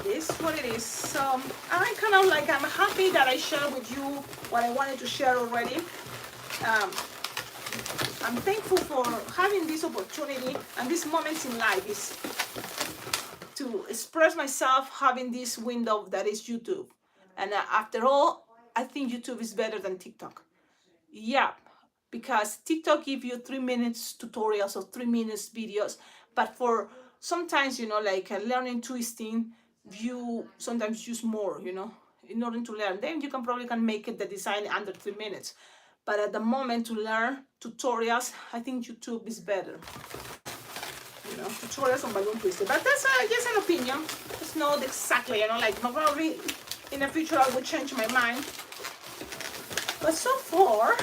It is what it is. So I'm kind of like, I'm happy that I shared with you what I wanted to share already. I'm thankful for having this opportunity and these moments in life is to express myself, having this window that is YouTube. And after all, I think YouTube is better than TikTok. Yeah, because TikTok give you 3 minutes tutorials or 3 minutes videos, but for sometimes, like learning twisting, you sometimes use more, in order to learn. Then you probably can make it the design under 3 minutes. But at the moment to learn tutorials, I think YouTube is better. Tutorials on balloon twisting. But that's just an opinion. It's not exactly, like probably in the future I will change my mind. But so far,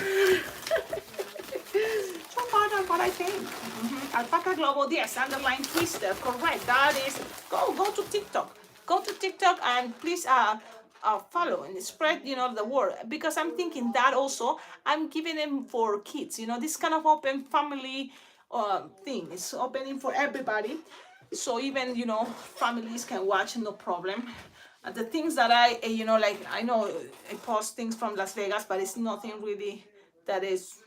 that's what I think. Alpaca Global, yes, underline twister, correct. That is, go to TikTok. Go to TikTok and please follow and spread, the word. Because I'm thinking that also, I'm giving them for kids, this kind of open family thing. It's opening for everybody. So even, families can watch, no problem. The things that I, like, I know I post things from Las Vegas, but it's nothing really that is,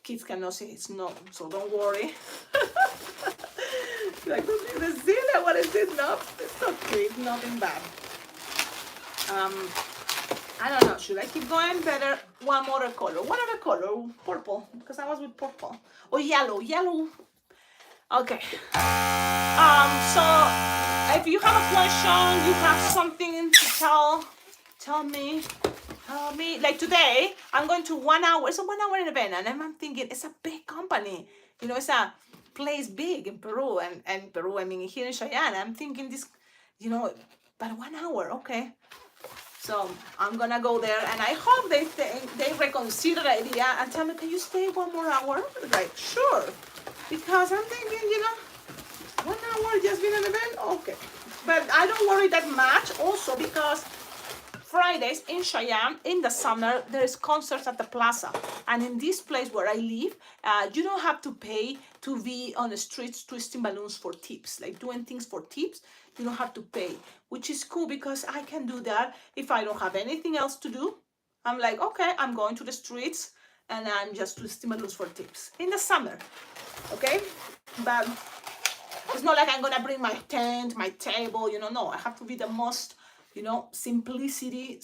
kids cannot see, it's not, so don't worry. Like, the Zilla, what is it? No, it's okay, it's nothing bad. I don't know, should I keep going? Better one more color. What other color? Purple, because I was with purple. Or yellow. Okay. So if you have a question, you have something to tell me. Like today, I'm going to 1 hour. It's a 1 hour event, and I'm thinking it's a big company. It's a place big in Peru, and Peru, I mean here in Cheyenne. I'm thinking this, but 1 hour, okay. So I'm gonna go there, and I hope they reconsider the idea and tell me, can you stay 1 more hour? Like, sure, because I'm thinking, 1 hour just been an event, okay. But I don't worry that much, also because Fridays in Cheyenne in the summer there's concerts at the plaza, and in this place where I live, you don't have to pay to be on the streets twisting balloons for tips, like doing things for tips. You don't have to pay, which is cool because I can do that if I don't have anything else to do. I'm like, okay, I'm going to the streets and I'm just twisting balloons for tips in the summer, okay? But it's not like I'm gonna bring my tent, my table, no, I have to be the most, simplicity,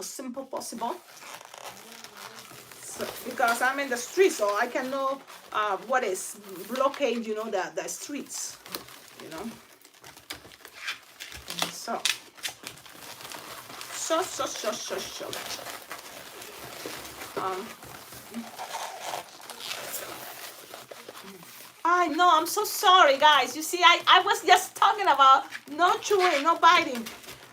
simple possible. So, because I'm in the street, so I can know what is blockade, the streets, So. I know, I'm so sorry, guys. You see, I was just talking about no chewing, no biting.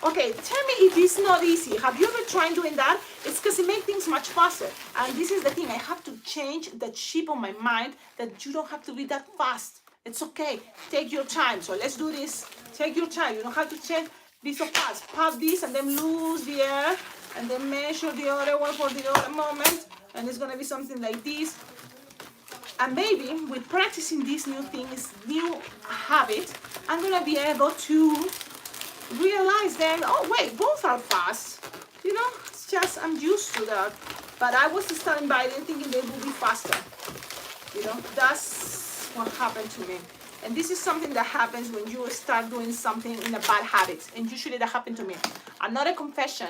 Okay, tell me if it's not easy. Have you ever tried doing that? It's because it makes things much faster. And this is the thing, I have to change the chip on my mind that you don't have to be that fast. It's okay. Take your time. So let's do this. Take your time. You don't have to change. Be so fast. Pop this and then lose the air. And then measure the other one for the other moment. And it's going to be something like this. And maybe with practicing this new thing, this new habit, I'm going to be able to realize then, oh wait, both are fast. It's just I'm used to that. But I was starting by then thinking they would be faster. That's what happened to me. And this is something that happens when you start doing something in a bad habit. And usually that happened to me. Another confession.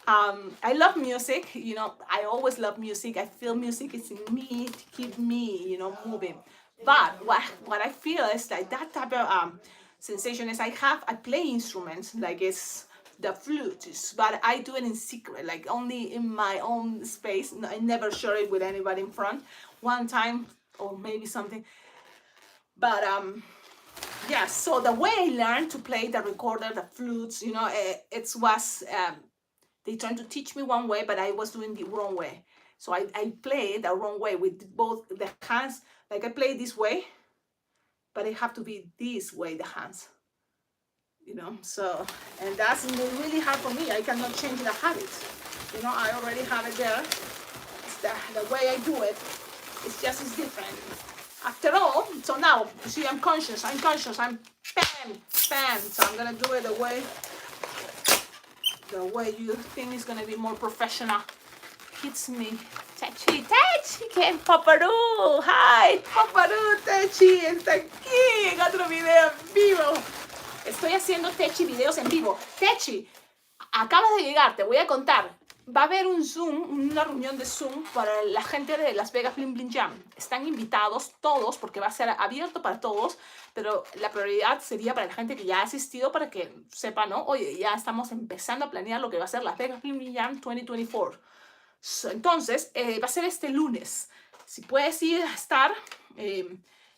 I love music, I always love music. I feel music is in me to keep me, moving. But what I feel is like that type of sensation is I play instruments, like it's the flute, but I do it in secret, like only in my own space. I never share it with anybody in front. One time, or maybe something. But yeah, so the way I learned to play the recorder, the flutes, it was they trying to teach me one way, but I was doing the wrong way. So I play the wrong way with both the hands. Like I play this way, but it have to be this way, the hands. You know, so, and that's really hard for me. I cannot change the habit. You know, I already have it there. It's the way I do it. It's different. After all, so now, you see, I'm conscious, I'm bam, bam. So I'm gonna do it the way you think is gonna be more professional. It's me. Techi, que Paparú. Hi, Paparú, Techi, está aquí en otro video en vivo. Estoy haciendo Techi videos en vivo. Techi, acabas de llegar, te voy a contar. Va a haber un Zoom, una reunión de Zoom para la gente de Las Vegas Bling Bling Jam. Están invitados todos porque va a ser abierto para todos, pero la prioridad sería para la gente que ya ha asistido para que sepa, ¿no? Oye, ya estamos empezando a planear lo que va a ser Las Vegas Bling Bling Jam 2024. Entonces, va a ser este lunes. Si puedes ir a estar...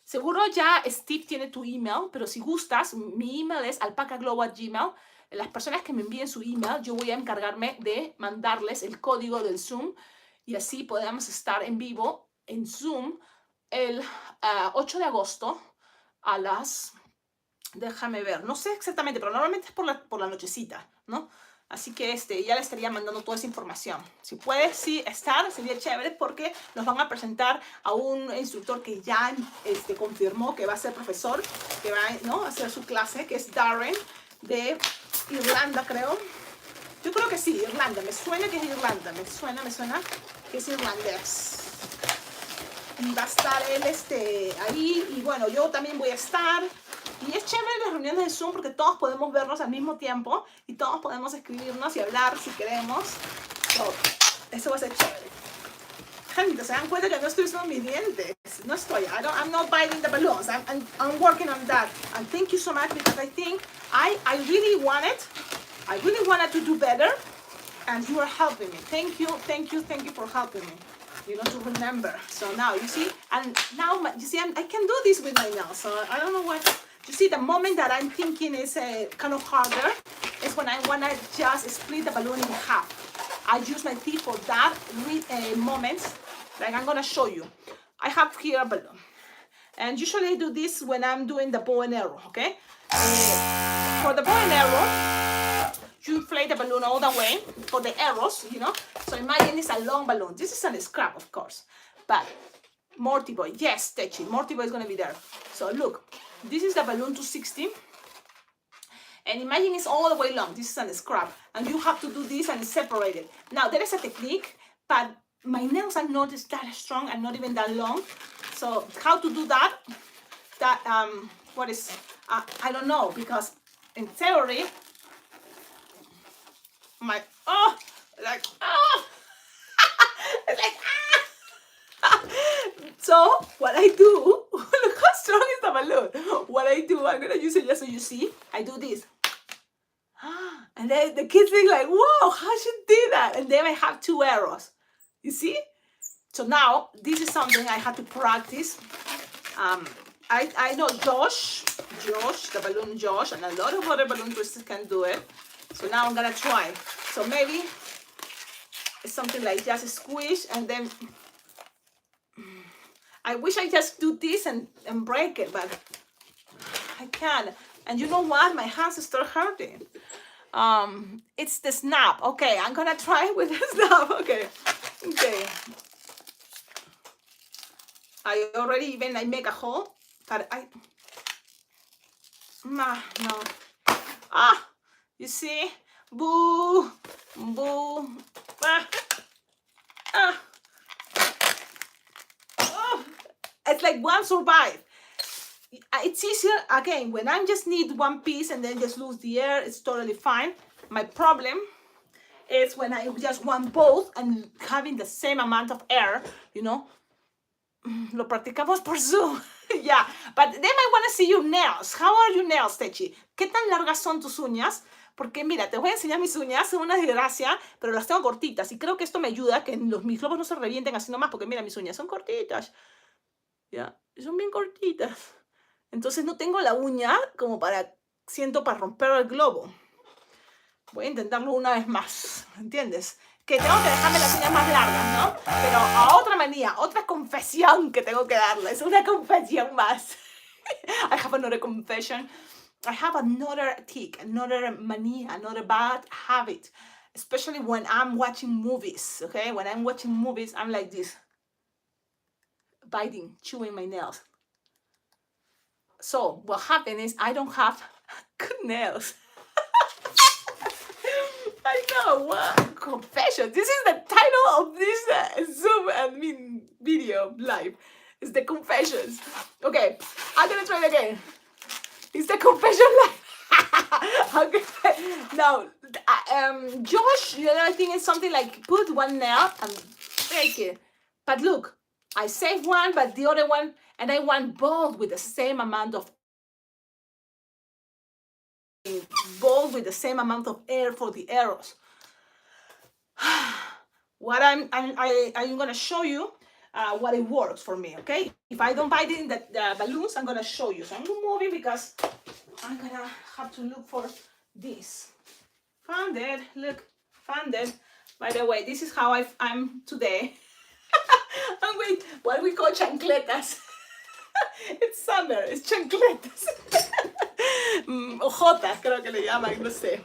seguro ya Steve tiene tu email, pero si gustas, mi email es alpacaglobo@gmail.com. Las personas que me envíen su email, yo voy a encargarme de mandarles el código del Zoom y así podemos estar en vivo en Zoom el 8 de agosto a las... Déjame ver, no sé exactamente, pero normalmente es por la nochecita, ¿no? Así que ya le estaría mandando toda esa información. Si puedes sí estar, sería chévere porque nos van a presentar a un instructor que ya confirmó que va a ser profesor, que va, ¿no?, a hacer su clase, que es Darren, de Irlanda, creo. Yo creo que sí, Irlanda. Me suena que es Irlanda. Me suena que es irlandés. Y va a estar él ahí. Y bueno, yo también voy a estar. Y es chévere las reuniones de Zoom porque todos podemos vernos al mismo tiempo y todos podemos escribirnos y hablar si queremos. So, eso va a ser chévere. Gente, se dan cuenta que no estoy usando mis dientes. No estoy. I'm not biting the balloons. I'm working on that. And thank you so much because I think I really wanted to do better, and you are helping me. Thank you for helping me. You know, to remember. So now you see, and now you see, I can do this with my nails. So I don't know what. You see, the moment that I'm thinking is kind of harder is when I wanna just split the balloon in half. I use my teeth for that moment. Like I'm gonna show you. I have here a balloon, and usually I do this when I'm doing the bow and arrow. Okay, for the bow and arrow, you inflate the balloon all the way for the arrows, you know. So imagine it's a long balloon. This is a scrap, of course, but Morty Boy, yes, Techi, Morty Boy is gonna be there. So look, this is the balloon 260. And imagine it's all the way long. This is a scrap. And you have to do this and separate it. Now, there is a technique, but my nails are not that strong and not even that long. So how to do that? I don't know, because in theory, it's like, So what I do, look how strong is the balloon. What I do, I'm gonna use it just so you see. I do this. And then the kids think like, whoa, how she did that? And then I have 2 arrows. You see? So now this is something I had to practice. I know Josh, the balloon Josh, and a lot of other balloon twisters can do it. So now I'm gonna try. So maybe it's something like just squish and then I wish I just do this and break it, but I can't. And you know what? My hands start hurting. It's the snap. Okay, I'm gonna try with the snap. Okay. I make a hole, but no. You see? Boo. It's like one survive. It's easier, again, when I just need one piece and then just lose the air, it's totally fine. My problem is when I just want both and having the same amount of air, you know. Lo practicamos por Zoom. Yeah, but then I want to see your nails. How are your nails, Techi? ¿Qué tan largas son tus uñas? Porque mira, te voy a enseñar mis uñas, son una desgracia, pero las tengo cortitas y creo que esto me ayuda a que mis globos no se revienten así nomás, porque mira, mis uñas son cortitas. Ya, son bien cortitas. Entonces no tengo la uña como para romper el globo. Voy a intentarlo una vez más, ¿entiendes? que tengo que dejarme las uñas más largas, ¿no? Pero a otra manía, otra confesión que tengo que darles, una confesión más. I have another confession. I have another tic, another mania, another bad habit, especially when I'm watching movies, okay? When I'm watching movies, I'm like this, biting, chewing my nails. So what happened is I don't have good nails. I know, what? Confession. This is the title of this Zoom video live. It's the confessions. Okay, I'm gonna try it again. It's the confession live. Okay. Now, Josh, the other thing is something like put one nail and break it. But look, I saved one, but the other one, and I want both with the same amount of air for the arrows. What I'm gonna show you what it works for me, okay? If I don't bite in the balloons, I'm gonna show you. So I'm moving because I'm gonna have to look for this. Found it, look, found it. By the way, this is how I'm today. I'm with what we call chancletas. It's summer, it's chancletas. Ojotas, creo que le llaman, no sé.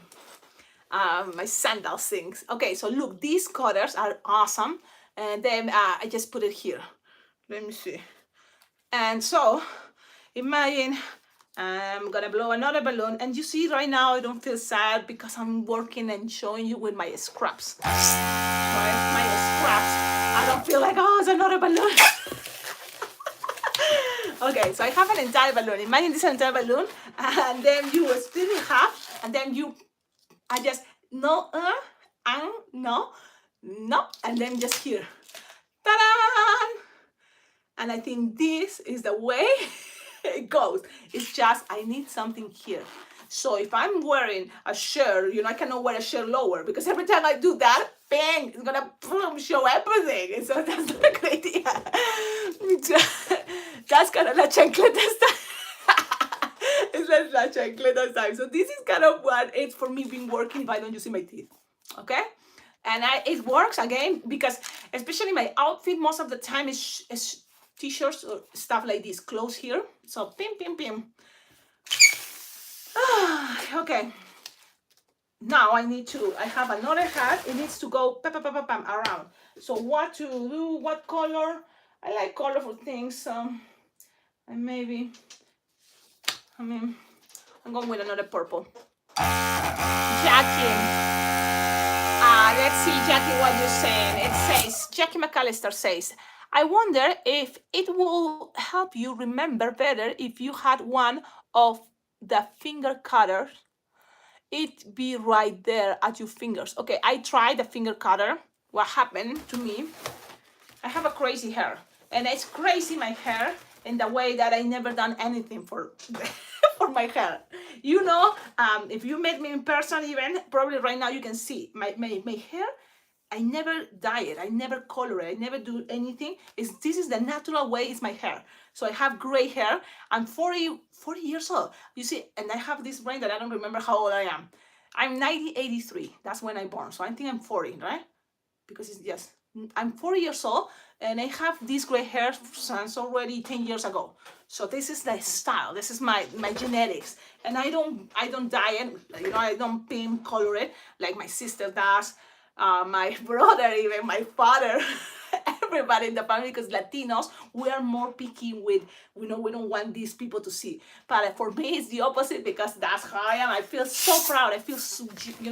My sandal things. Okay, so look, these cutters are awesome. And then I just put it here. Let me see. And so, imagine I'm gonna blow another balloon. And you see right now I don't feel sad because I'm working and showing you with my scraps. Right? My scraps. I don't feel like, oh, it's another balloon. Okay, so I have an entire balloon. Imagine this entire balloon. And then you split it in half. And then I just, no, no, and then just here. Ta-da! And I think this is the way it goes. It's just, I need something here. So if I'm wearing a shirt, I cannot wear a shirt lower because every time I do that, bang, it's gonna show everything. And so that's not a good idea. That's kind of la chancleta style. It's like la chancleta style. So this is kind of what it's for me been working if I don't use my teeth. Okay? And it works again because especially my outfit most of the time is t-shirts or stuff like this, close here. So pim, pim, pim. Okay. Now I have another hat. It needs to go around. So what to do, what color? I like colorful things. And maybe, I'm going with another purple. Jackie. Let's see, Jackie, what you're saying. It says, Jackie McAllister says, I wonder if it will help you remember better if you had one of the finger cutters. It be right there at your fingers. Okay, I tried the finger cutter. What happened to me? I have a crazy hair. And it's crazy, my hair, in the way that I never done anything for for my hair. If you met me in person even, probably right now you can see my hair. I never dye it. I never color it. I never do anything. This is the natural way is my hair. So I have gray hair. I'm 40 years old. You see, and I have this brain that I don't remember how old I am. I'm 1983. That's when I born. So I think I'm 40, right? Because it's just, I'm 40 years old and I have this gray hair since already 10 years ago. So this is the style. This is my genetics. And I don't dye it. I don't pin color it like my sister does. My brother, even my father, everybody in the family, because Latinos, we are more picky with, we don't want these people to see. But for me, it's the opposite because that's how I am. I feel so proud. I feel so,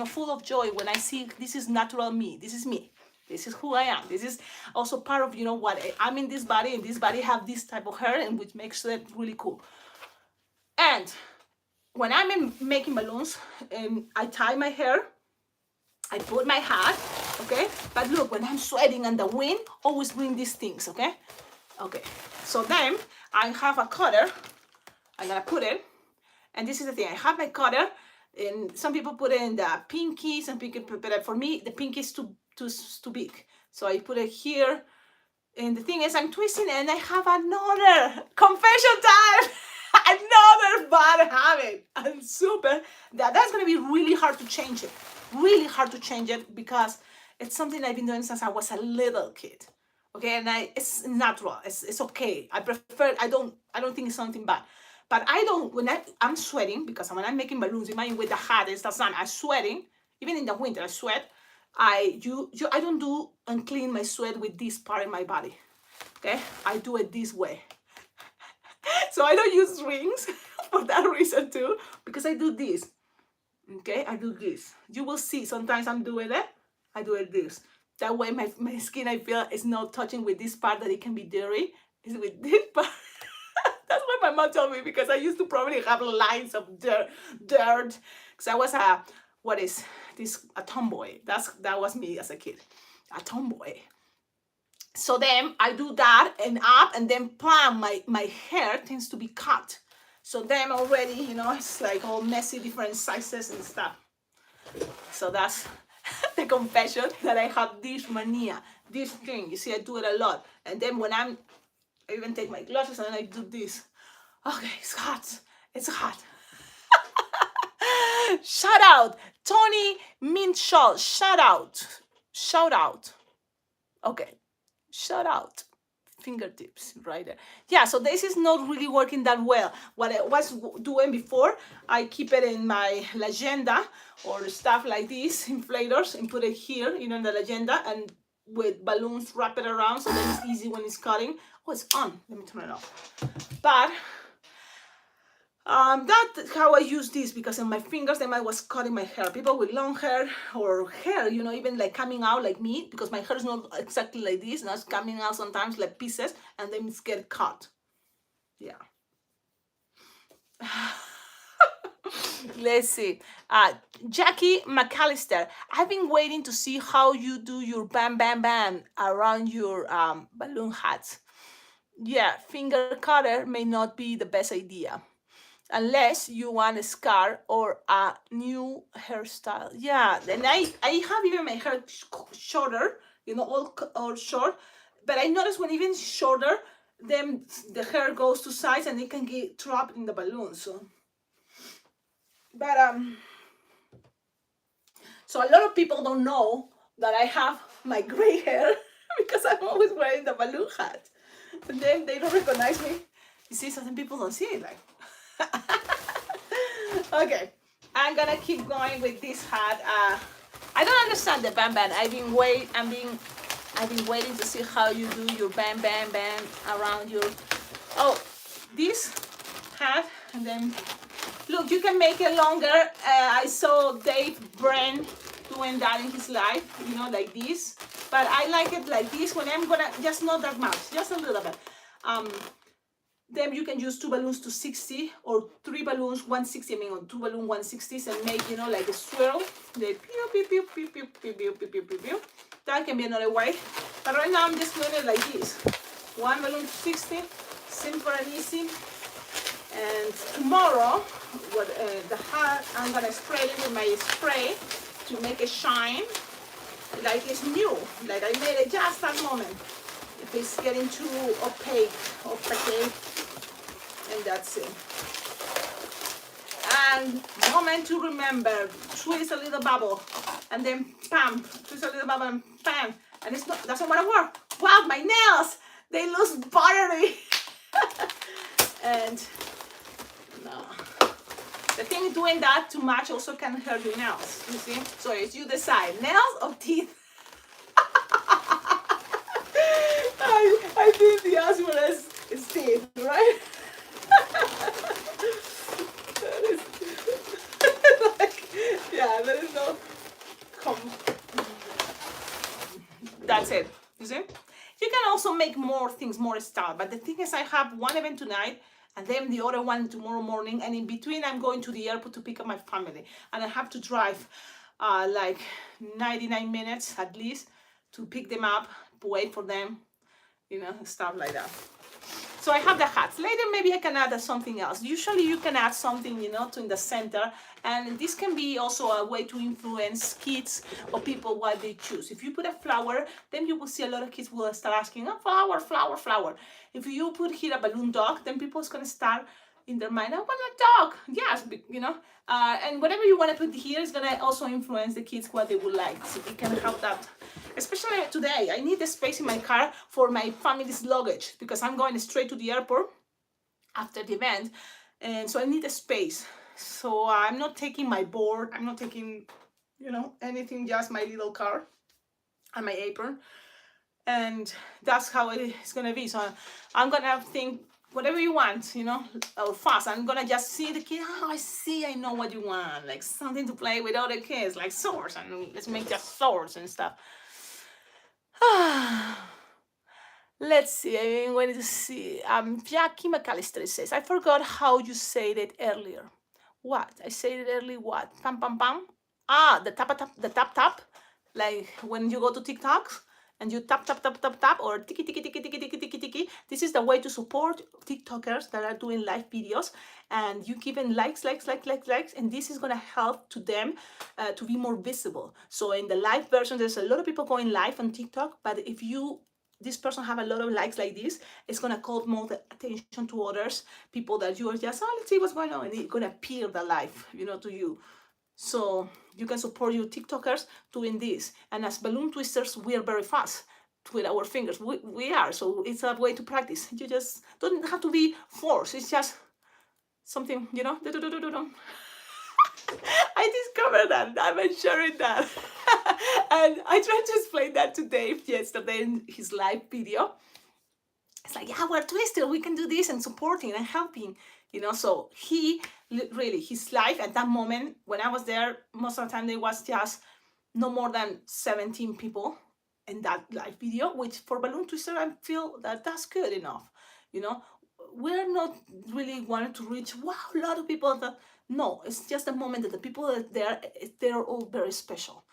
full of joy when I see this is natural me. This is me. This is who I am. This is also part of, what I'm in this body, and this body have this type of hair, and which makes it really cool. And when I'm making balloons, I tie my hair. I put my hat, okay? But look, when I'm sweating and the wind, always bring these things, okay? Okay, so then I have a cutter. I'm gonna put it, and this is the thing. I have my cutter, and some people put it in the pinky, some people put it, for me, the pinky is too big. So I put it here, and the thing is, I'm twisting, and I have another confession time. Another bad habit. That's gonna be really hard to change it. Really hard to change it because It's something I've been doing since I was a little kid. Okay, and it's natural. It's okay. I don't think it's something bad. But I don't when I'm sweating because when I'm making balloons, imagine with the hat, it's the sun, I'm sweating. Even in the winter, I sweat. I don't do and clean my sweat with this part in my body. Okay, I do it this way. So I don't use rings for that reason too, because I do this. Okay, I do this. You will see sometimes I'm doing it. I do it this. That way my skin, I feel, is not touching with this part that it can be dirty. It's with this part. That's what my mom told me, because I used to probably have lines of dirt. Because I was a tomboy. That was me as a kid, a tomboy. So then I do that and up, and then my hair tends to be cut. So then already, it's like all messy, different sizes and stuff. So that's the confession, that I have this mania, this thing. You see, I do it a lot. And then when I even take my glasses and I do this. Okay, it's hot. It's hot. Shout out, Tony Minshall. Shout out. Okay, shout out. Fingertips right there. Yeah, so this is not really working that well. What I was doing before, I keep it in my legenda or stuff like this, inflators, and put it here, in the legenda, and with balloons wrap it around, so that it's easy when it's cutting. Oh, it's on. Let me turn it off. But that's how I use this, because in my fingers, then I was cutting my hair. People with long hair or hair, even like coming out like me, because my hair is not exactly like this. Now it's coming out sometimes like pieces, and then it's get cut. Yeah. Let's see. Jackie McAllister, I've been waiting to see how you do your bam bam bam around your balloon hats. Yeah, finger cutter may not be the best idea, unless you want a scar or a new hairstyle. Yeah, then I have even my hair shorter, all short, but I notice when even shorter, then the hair goes to sides and it can get trapped in the balloon. So, but so a lot of people don't know that I have my gray hair because I'm always wearing the balloon hat, and then they don't recognize me. You see, some people don't see it, like. Okay, I'm gonna keep going with this hat. I don't understand the bam bam. I've been waiting to see how you do your bam bam bam around your. Oh, this hat, and then look, you can make it longer. I saw Dave Bren doing that in his life, like this. But I like it like this. When I'm gonna, just not that much, just a little bit. Then you can use 2 balloons to 60, or 3 balloons 160. Or 2 balloons 160s, and make like a swirl. They pew pew pew pew pew pew pew pew pew pew pew. That can be another way. But right now I'm just doing it like this. 1 balloon to 60, simple and easy. And tomorrow, the hat, I'm gonna spray it with my spray to make it shine like it's new, like I made it just that moment. If it's getting too opaque, and that's it. And moment to remember: twist a little bubble, and then bam, twist a little bubble, and bam, and doesn't want to work. Wow, my nails, they look buttery. And no. The thing doing that too much also can hurt your nails, you see? So it's you decide, nails or teeth. I think the answer is teeth, right? Yeah, there is no that's it, you see? You can also make more things, more style, but the thing is, I have one event tonight, and then the other one tomorrow morning, and in between I'm going to the airport to pick up my family, and I have to drive like 99 minutes at least to pick them up, wait for them, stuff like that. So I have the hats. Later maybe I can add something else. Usually you can add something, to in the center, and this can be also a way to influence kids or people what they choose. If you put a flower, then you will see a lot of kids will start asking, oh, flower, flower, flower. If you put here a balloon dog, then people is going to start, in their mind, I want to talk. Yes, and whatever you want to put here is gonna also influence the kids what they would like. So it can help that. Especially today, I need a space in my car for my family's luggage because I'm going straight to the airport after the event, and so I need a space. So I'm not taking my board. I'm not taking, anything. Just my little car and my apron, and that's how it's gonna be. So I'm gonna think whatever you want, or fast. I'm gonna just see the kid. Oh, I know what you want, like something to play with other kids, like swords, and let's make just swords and stuff. Let's see. I'm going to see. Jackie McAllister says, I forgot how you said it earlier. What? I said it earlier. What? Pam pam pam. The tap. Like when you go to TikTok and you tap or tiki tiki tiki tiki tiki tiki tiki. This is the way to support TikTokers that are doing live videos, and you give them likes, and this is gonna help to them to be more visible. So in the live version, there's a lot of people going live on TikTok, but if this person have a lot of likes like this, it's gonna call more the attention to others, people that you are just, let's see what's going on, and it's gonna appear the live, to you. So you can support your TikTokers doing this. And as balloon twisters, we are very fast with our fingers. We are, so it's a way to practice. You just don't have to be forced. It's just something, I discovered that. I'm sharing that. And I tried to explain that to Dave yesterday in his live video. It's like, yeah, we're twisted. We can do this and supporting and helping, So he really, his life at that moment, when I was there, most of the time there was just no more than 17 people in that live video, which for balloon twister, I feel that that's good enough. We're not really wanting to reach, wow, a lot of people. No, it's just a moment that the people that they're all very special.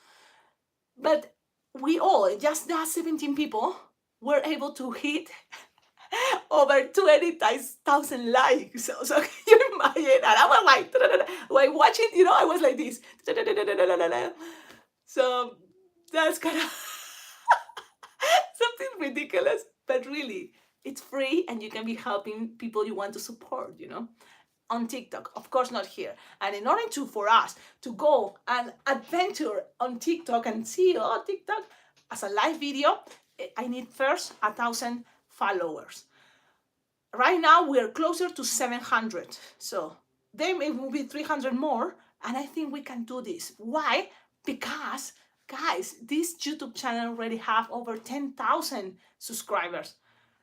But we all, just that 17 people, were able to hit over 20,000 likes. So can you imagine? And I was like watching, I was like this. So that's kind of something ridiculous, but really, it's free and you can be helping people you want to support, on TikTok. Of course, not here. And in order for us to go and adventure on TikTok and see, TikTok as a live video, I need first 1,000 followers. Right now we're closer to 700, so then it will be 300 more, and I think we can do this. Why? Because, guys, this YouTube channel already have over 10,000 subscribers.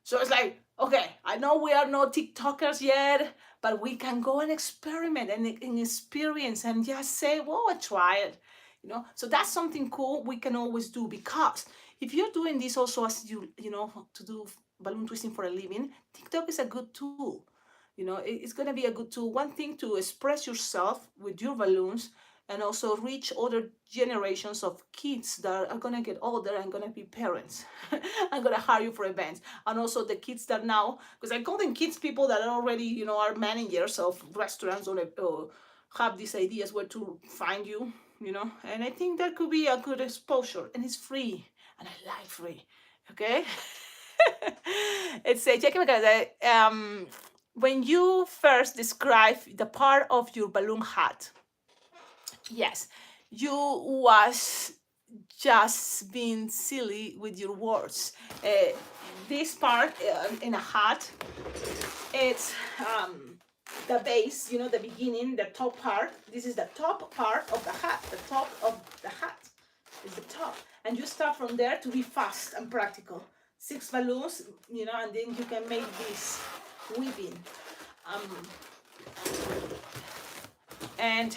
So it's like, okay, I know we are not TikTokers yet, but we can go and experiment and experience and just say, well, I try it. So that's something cool we can always do, because if you're doing this also as to do balloon twisting for a living, TikTok is a good tool. It's going to be a good tool. One thing to express yourself with your balloons and also reach other generations of kids that are going to get older and going to be parents. I'm going to hire you for events. And also the kids that now, because I call them kids, people that are already, are managers of restaurants or have these ideas where to find you, and I think that could be a good exposure, and it's free, and I like free, okay? It's a check when you first describe the part of your balloon hat, yes, you was just being silly with your words. This part in a hat, it's the base, the beginning, the top part. This is the top part of the hat. The top of the hat is the top. And you start from there to be fast and practical. 6 balloons, and then you can make this weaving. And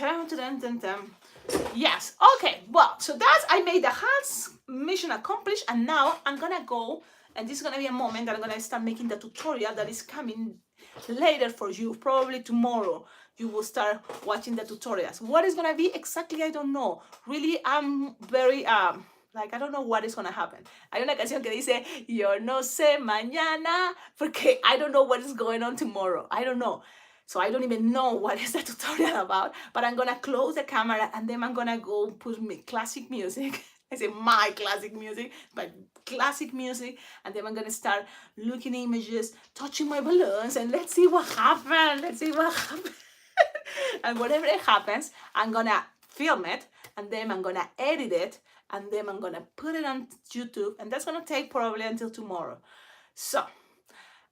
yes, okay, well, so that's, I made the hats, mission accomplished, and now I'm gonna go, and this is gonna be a moment that I'm gonna start making the tutorial that is coming later for you. Probably tomorrow you will start watching the tutorials. What is gonna be exactly, I don't know. Really, I'm very I don't know what is gonna happen. Hay una canción que dice, yo no sé mañana, porque I don't know what is going on tomorrow. I don't know. So I don't even know what is the tutorial about, but I'm gonna close the camera and then I'm gonna go put me classic music I say my classic music, but classic music, and then I'm gonna start looking at images, touching my balloons, and let's see what happens. Let's see what happens. And whatever it happens, I'm gonna film it, and then I'm gonna edit it, and then I'm gonna put it on YouTube, and that's gonna take probably until tomorrow. So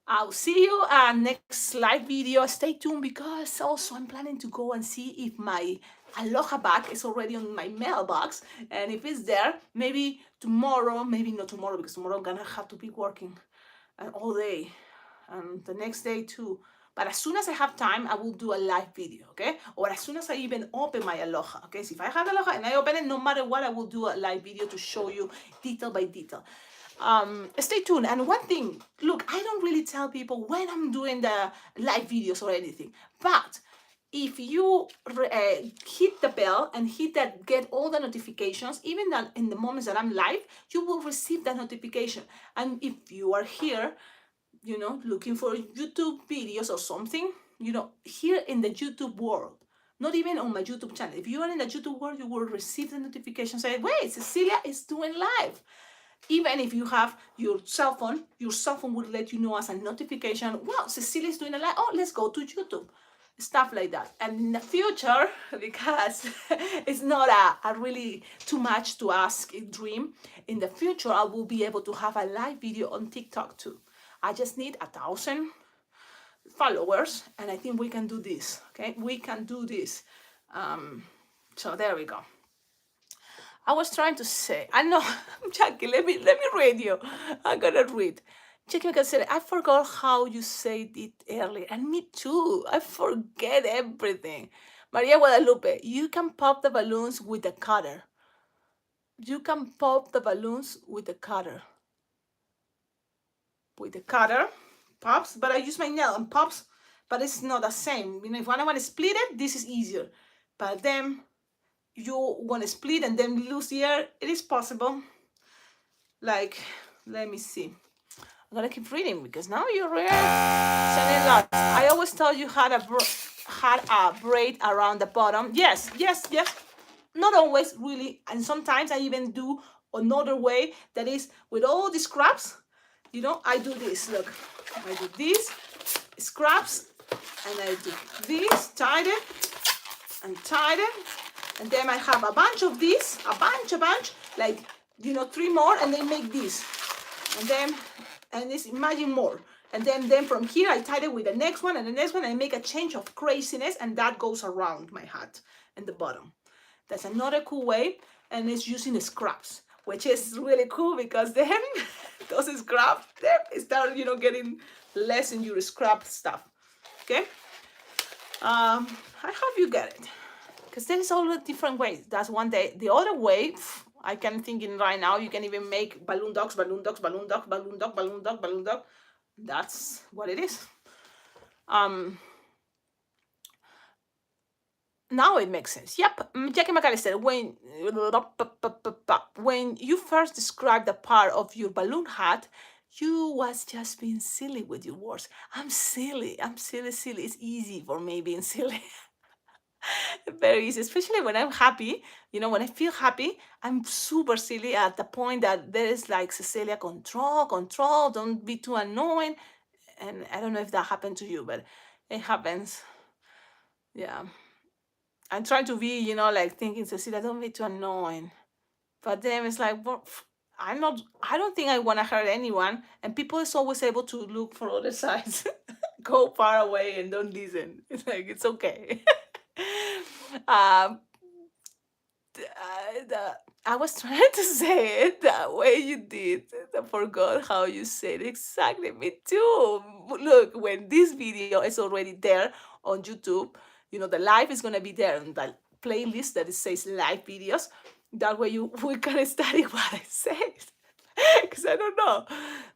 I'll see you next live video. Stay tuned, because also I'm planning to go and see if my Aloha bag is already on my mailbox, and if it's there, maybe tomorrow, maybe not tomorrow, because tomorrow I'm gonna have to be working all day and the next day too. But as soon as I have time, I will do a live video, okay? Or as soon as I even open my Aloha, okay? So if I have Aloha and I open it, no matter what, I will do a live video to show you detail by detail. Stay tuned. And one thing, look, I don't really tell people when I'm doing the live videos or anything, but if you hit the bell and hit that, get all the notifications, even that in the moments that I'm live, you will receive that notification. And if you are here, you know, looking for YouTube videos or something, you know, here in the YouTube world, not even on my YouTube channel, if you are in the YouTube world, you will receive the notification saying, wait, Cecilia is doing live. Even if you have your cell phone will let you know as a notification, wow, Cecilia is doing a live, oh, let's go to YouTube. Stuff like that. And in the future, because it's not a really too much to ask a dream, in the future, I will be able to have a live video on TikTok too. I just need 1,000 followers, and I think we can do this, okay? We can do this. So there we go. I was trying to say, I know, Jackie, let me read you. I'm gonna read. Jackie said, I forgot how you said it earlier, and me too. I forget everything. Maria Guadalupe, you can pop the balloons with the cutter. You can pop the balloons with the cutter. With the cutter, pops, but I use my nail and pops, but it's not the same. You know, if I want to split it, this is easier. But then you want to split and then lose the air, it is possible. Like, let me see. I'm gonna keep reading because now you're sending lots. I always thought you had a braid around the bottom. Yes. Not always, really, and sometimes I even do another way that is with all the scraps. You know, I do this. Look, I do this scraps, and I do this, tied it, and then I have a bunch of these, a bunch, like, you know, 3 more, and then make this, and this, imagine more, and then from here I tie it with the next one and the next one, and I make a change of craziness, and that goes around my hat and the bottom. That's another cool way, and it's using the scraps, which is really cool because then those scraps, they start, you know, getting less in your scrap stuff. Okay, I hope you get it, because there's all the different ways. That's one day. The other way, I can think in right now, you can even make balloon dogs, balloon dogs, balloon dog, balloon dog, balloon dog, balloon dog. That's what it is. Now it makes sense. Yep, Jackie McAllister, when you first described the part of your balloon hat, you was just being silly with your words. I'm silly. It's easy for me being silly. Very easy, especially when I'm happy. You know, when I feel happy, I'm super silly at the point that there is like, Cecilia, control, don't be too annoying. And I don't know if that happened to you, but it happens. Yeah. I'm trying to be, you know, like thinking, Cecilia, don't be too annoying. But then it's like, well, I don't think I want to hurt anyone. And people is always able to look for other sides. Go far away and don't listen. It's like, it's okay. I was trying to say it that way you did. I forgot how you said it. Exactly. Me too. Look, when this video is already there on YouTube, you know, the live is going to be there on the playlist that it says live videos. That way we can study what I said. Because I don't know.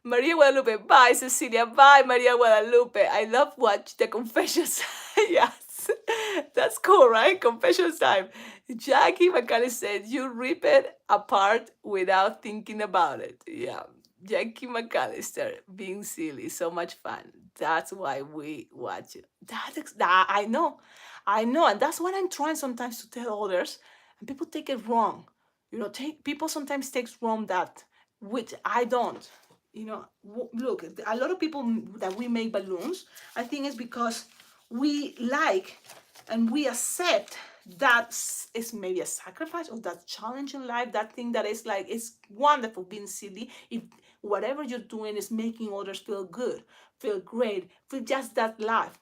Maria Guadalupe, bye, Cecilia. Bye, Maria Guadalupe. I love watch the confessions. Yes. That's cool, right? Confessions time. Jackie McCallis said, you rip it apart without thinking about it. Yeah. Jackie McAllister, being silly, so much fun. That's why we watch it. That I know. And that's what I'm trying sometimes to tell others, and people take it wrong. People sometimes takes wrong that, which I don't. Look, a lot of people that we make balloons, I think it's because we like and we accept that is maybe a sacrifice or that challenge in life, that thing that is like, it's wonderful being silly if whatever you're doing is making others feel good, feel great, feel just that life.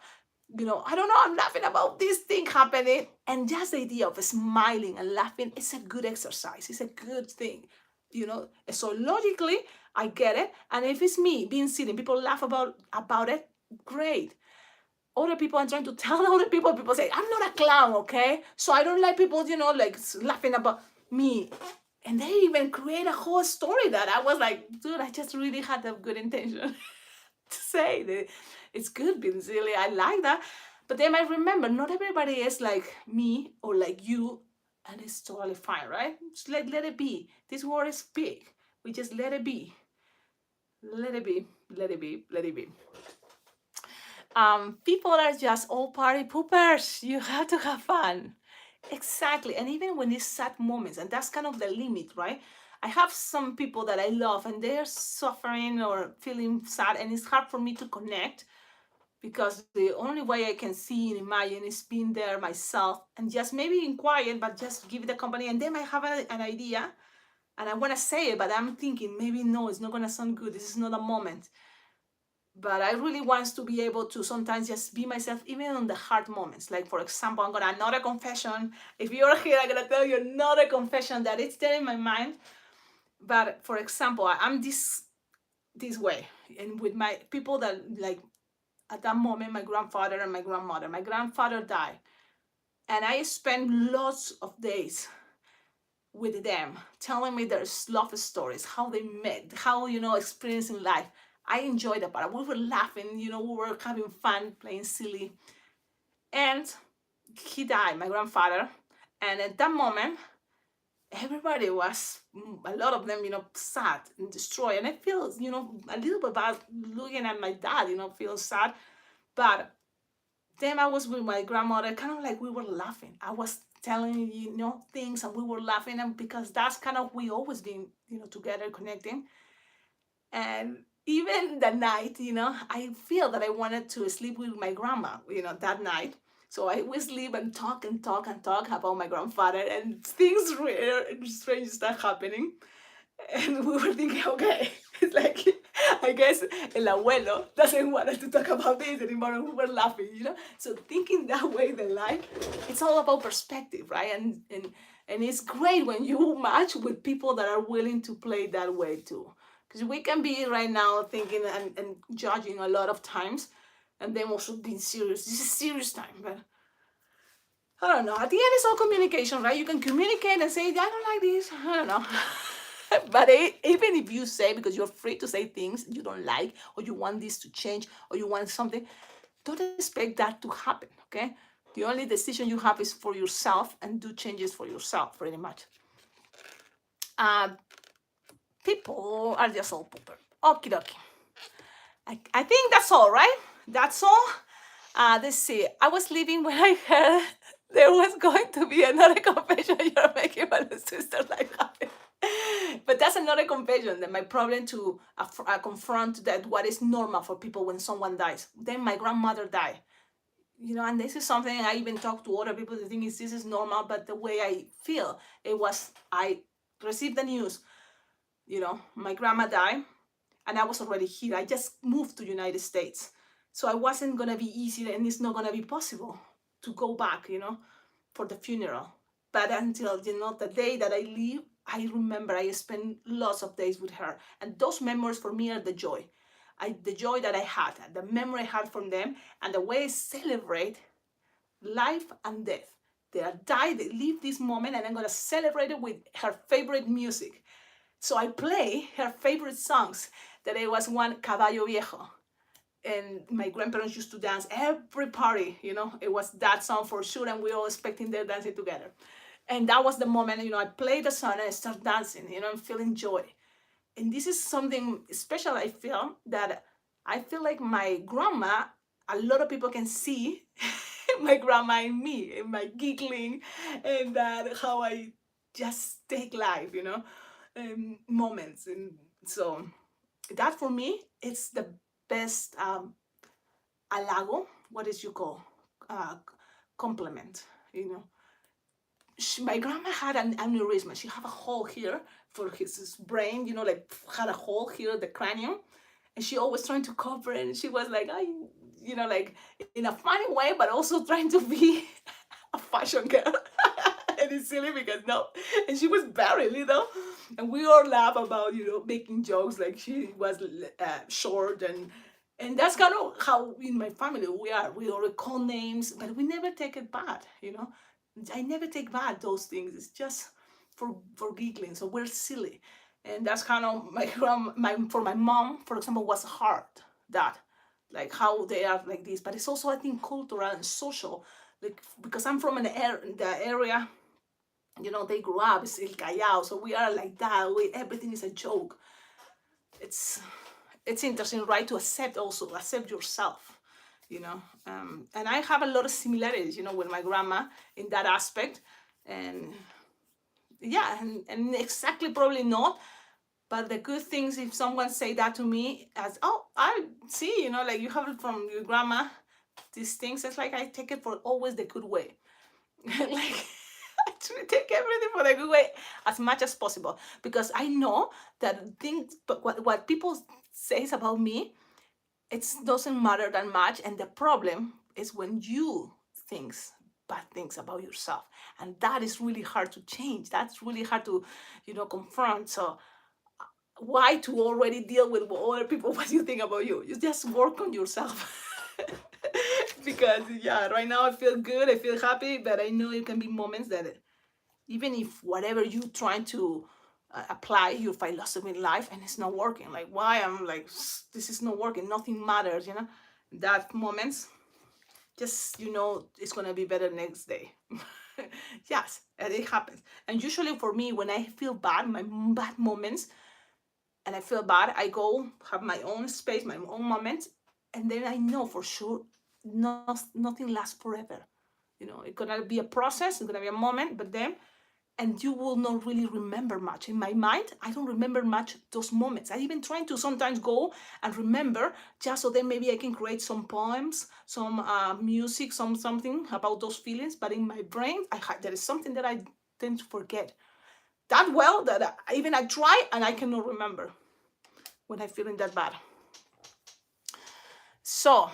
I don't know, I'm laughing about this thing happening. And just the idea of smiling and laughing is a good exercise. It's a good thing. So logically, I get it. And if it's me being silly, people laugh about it, great. Other people, I'm trying to tell other people say, I'm not a clown, okay? So I don't like people, like laughing about me. And they even create a whole story that I was like, dude, I just really had a good intention to say that it's good being silly. I like that. But then I remember not everybody is like me or like you, and it's totally fine, right? Just let it be. This world is big. We just let it be. Let it be. Let it be. Let it be. People are just all party poopers. You have to have fun. Exactly. And even when it's sad moments, and that's kind of the limit, right? I have some people that I love and they're suffering or feeling sad, and it's hard for me to connect because the only way I can see and imagine is being there myself and just maybe in quiet, but just give it a company. And then I have an idea and I want to say it, but I'm thinking maybe no, it's not going to sound good. This is not a moment. But I really want to be able to sometimes just be myself, even on the hard moments. Like, for example, I'm gonna not a confession. If you're here, I'm gonna tell you not a confession that it's there in my mind. But for example, I'm this way, and with my people that like at that moment, my grandfather and my grandmother. My grandfather died, and I spent lots of days with them, telling me their love stories, how they met, how experiencing life. I enjoyed that part. We were laughing, we were having fun, playing silly. And he died, my grandfather. And at that moment, everybody was, a lot of them, sad and destroyed. And I feel, a little bit bad looking at my dad, feel sad. But then I was with my grandmother, kind of like we were laughing. I was telling things and we were laughing, and because that's kind of we always been together connecting. And even the night, I feel that I wanted to sleep with my grandma, that night. So I would sleep and talk and talk and talk about my grandfather, and things strange start happening. And we were thinking, okay, it's like, I guess el abuelo doesn't want us to talk about this anymore, and we were laughing. So thinking that way, the life, it's all about perspective, right? And it's great when you match with people that are willing to play that way too. Because we can be right now thinking and judging a lot of times, and then also being serious. This is serious time, but I don't know. At the end, it's all communication, right? You can communicate and say, I don't like this. I don't know. But even if you say, because you're free to say things you don't like, or you want this to change, or you want something, don't expect that to happen, okay? The only decision you have is for yourself, and do changes for yourself, pretty much. People are just all pooper. Okie dokie. I think that's all, right? That's all. Let's see. I was leaving when I heard there was going to be another confession. You're making my sister like that. But that's another confession. That my problem to confront that what is normal for people when someone dies. Then my grandmother died. And this is something I even talk to other people. The thing is, this is normal, but the way I feel, I received the news. My grandma died, and I was already here. I just moved to United States. So I wasn't going to be easy, and it's not going to be possible to go back, for the funeral. But until, the day that I leave, I remember I spent lots of days with her. And those memories for me are the joy. The joy that I had, the memory I had from them, and the way I celebrate life and death. They are died, they live this moment, and I'm going to celebrate it with her favorite music. So I play her favorite songs. That it was one, Caballo Viejo. And my grandparents used to dance every party, it was that song for sure, and we all expecting they're dancing together. And that was the moment, I play the song and I start dancing, I'm feeling joy. And this is something special. I feel like my grandma, a lot of people can see my grandma in me, in my giggling, and that how I just take life, moments. And so that for me, it's the best halago. What is you call compliment? My grandma had an aneurysm. She had a hole here for his brain, like had a hole here at the cranium. And she always trying to cover it. And she was like, like in a funny way, but also trying to be a fashion girl. And it's silly because no, and she was very little. And we all laugh about, making jokes like she was short. And that's kind of how in my family we are. We all call names, but we never take it bad. I never take bad those things. It's just for giggling. So we're silly, and that's kind of for my mom, for example, was hard that like how they are like this. But it's also I think cultural and social, like because I'm from the area. They grew up. It's El Callao, so we are like that. Everything is a joke. It's interesting, right? To accept yourself and I have a lot of similarities with my grandma in that aspect. And yeah, and exactly probably not, but the good things, if someone say that to me as, oh, I see, like you have it from your grandma, these things, it's like I take it for always the good way. Like I try to take everything for the good way as much as possible, because I know that things, but what people says about me, it doesn't matter that much. And the problem is when you think bad things about yourself, and that is really hard to change. That's really hard to confront. So why to already deal with what other people what you think about you? You just work on yourself. Because yeah, right now I feel good, I feel happy, but I know it can be moments that even if whatever you trying to apply your philosophy in life and it's not working, like why I'm like this is not working, nothing matters, that moments, just it's gonna be better next day. Yes, and it happens. And usually for me, when I feel bad, my bad moments, and I feel bad, I go have my own space, my own moments, and then I know for sure nothing lasts forever. It's gonna be a process, it's gonna be a moment, but then and you will not really remember much. In my mind, I don't remember much those moments. I even try to sometimes go and remember just so then maybe I can create some poems, some music, something about those feelings. But in my brain, there is something that I tend to forget that well that I try and I cannot remember when I'm feeling that bad. So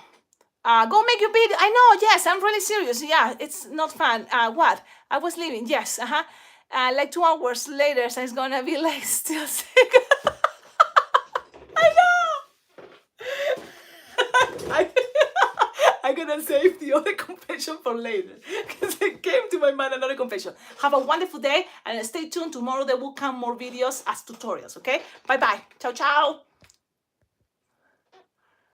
go make your bid. I know, yes, I'm really serious. Yeah, it's not fun. What? I was leaving, yes, like 2 hours later, so it's gonna be like still sick. I know! I'm gonna save the other confession for later, because it came to my mind another confession. Have a wonderful day, and stay tuned. Tomorrow there will come more videos as tutorials, okay? Bye-bye. Ciao, ciao.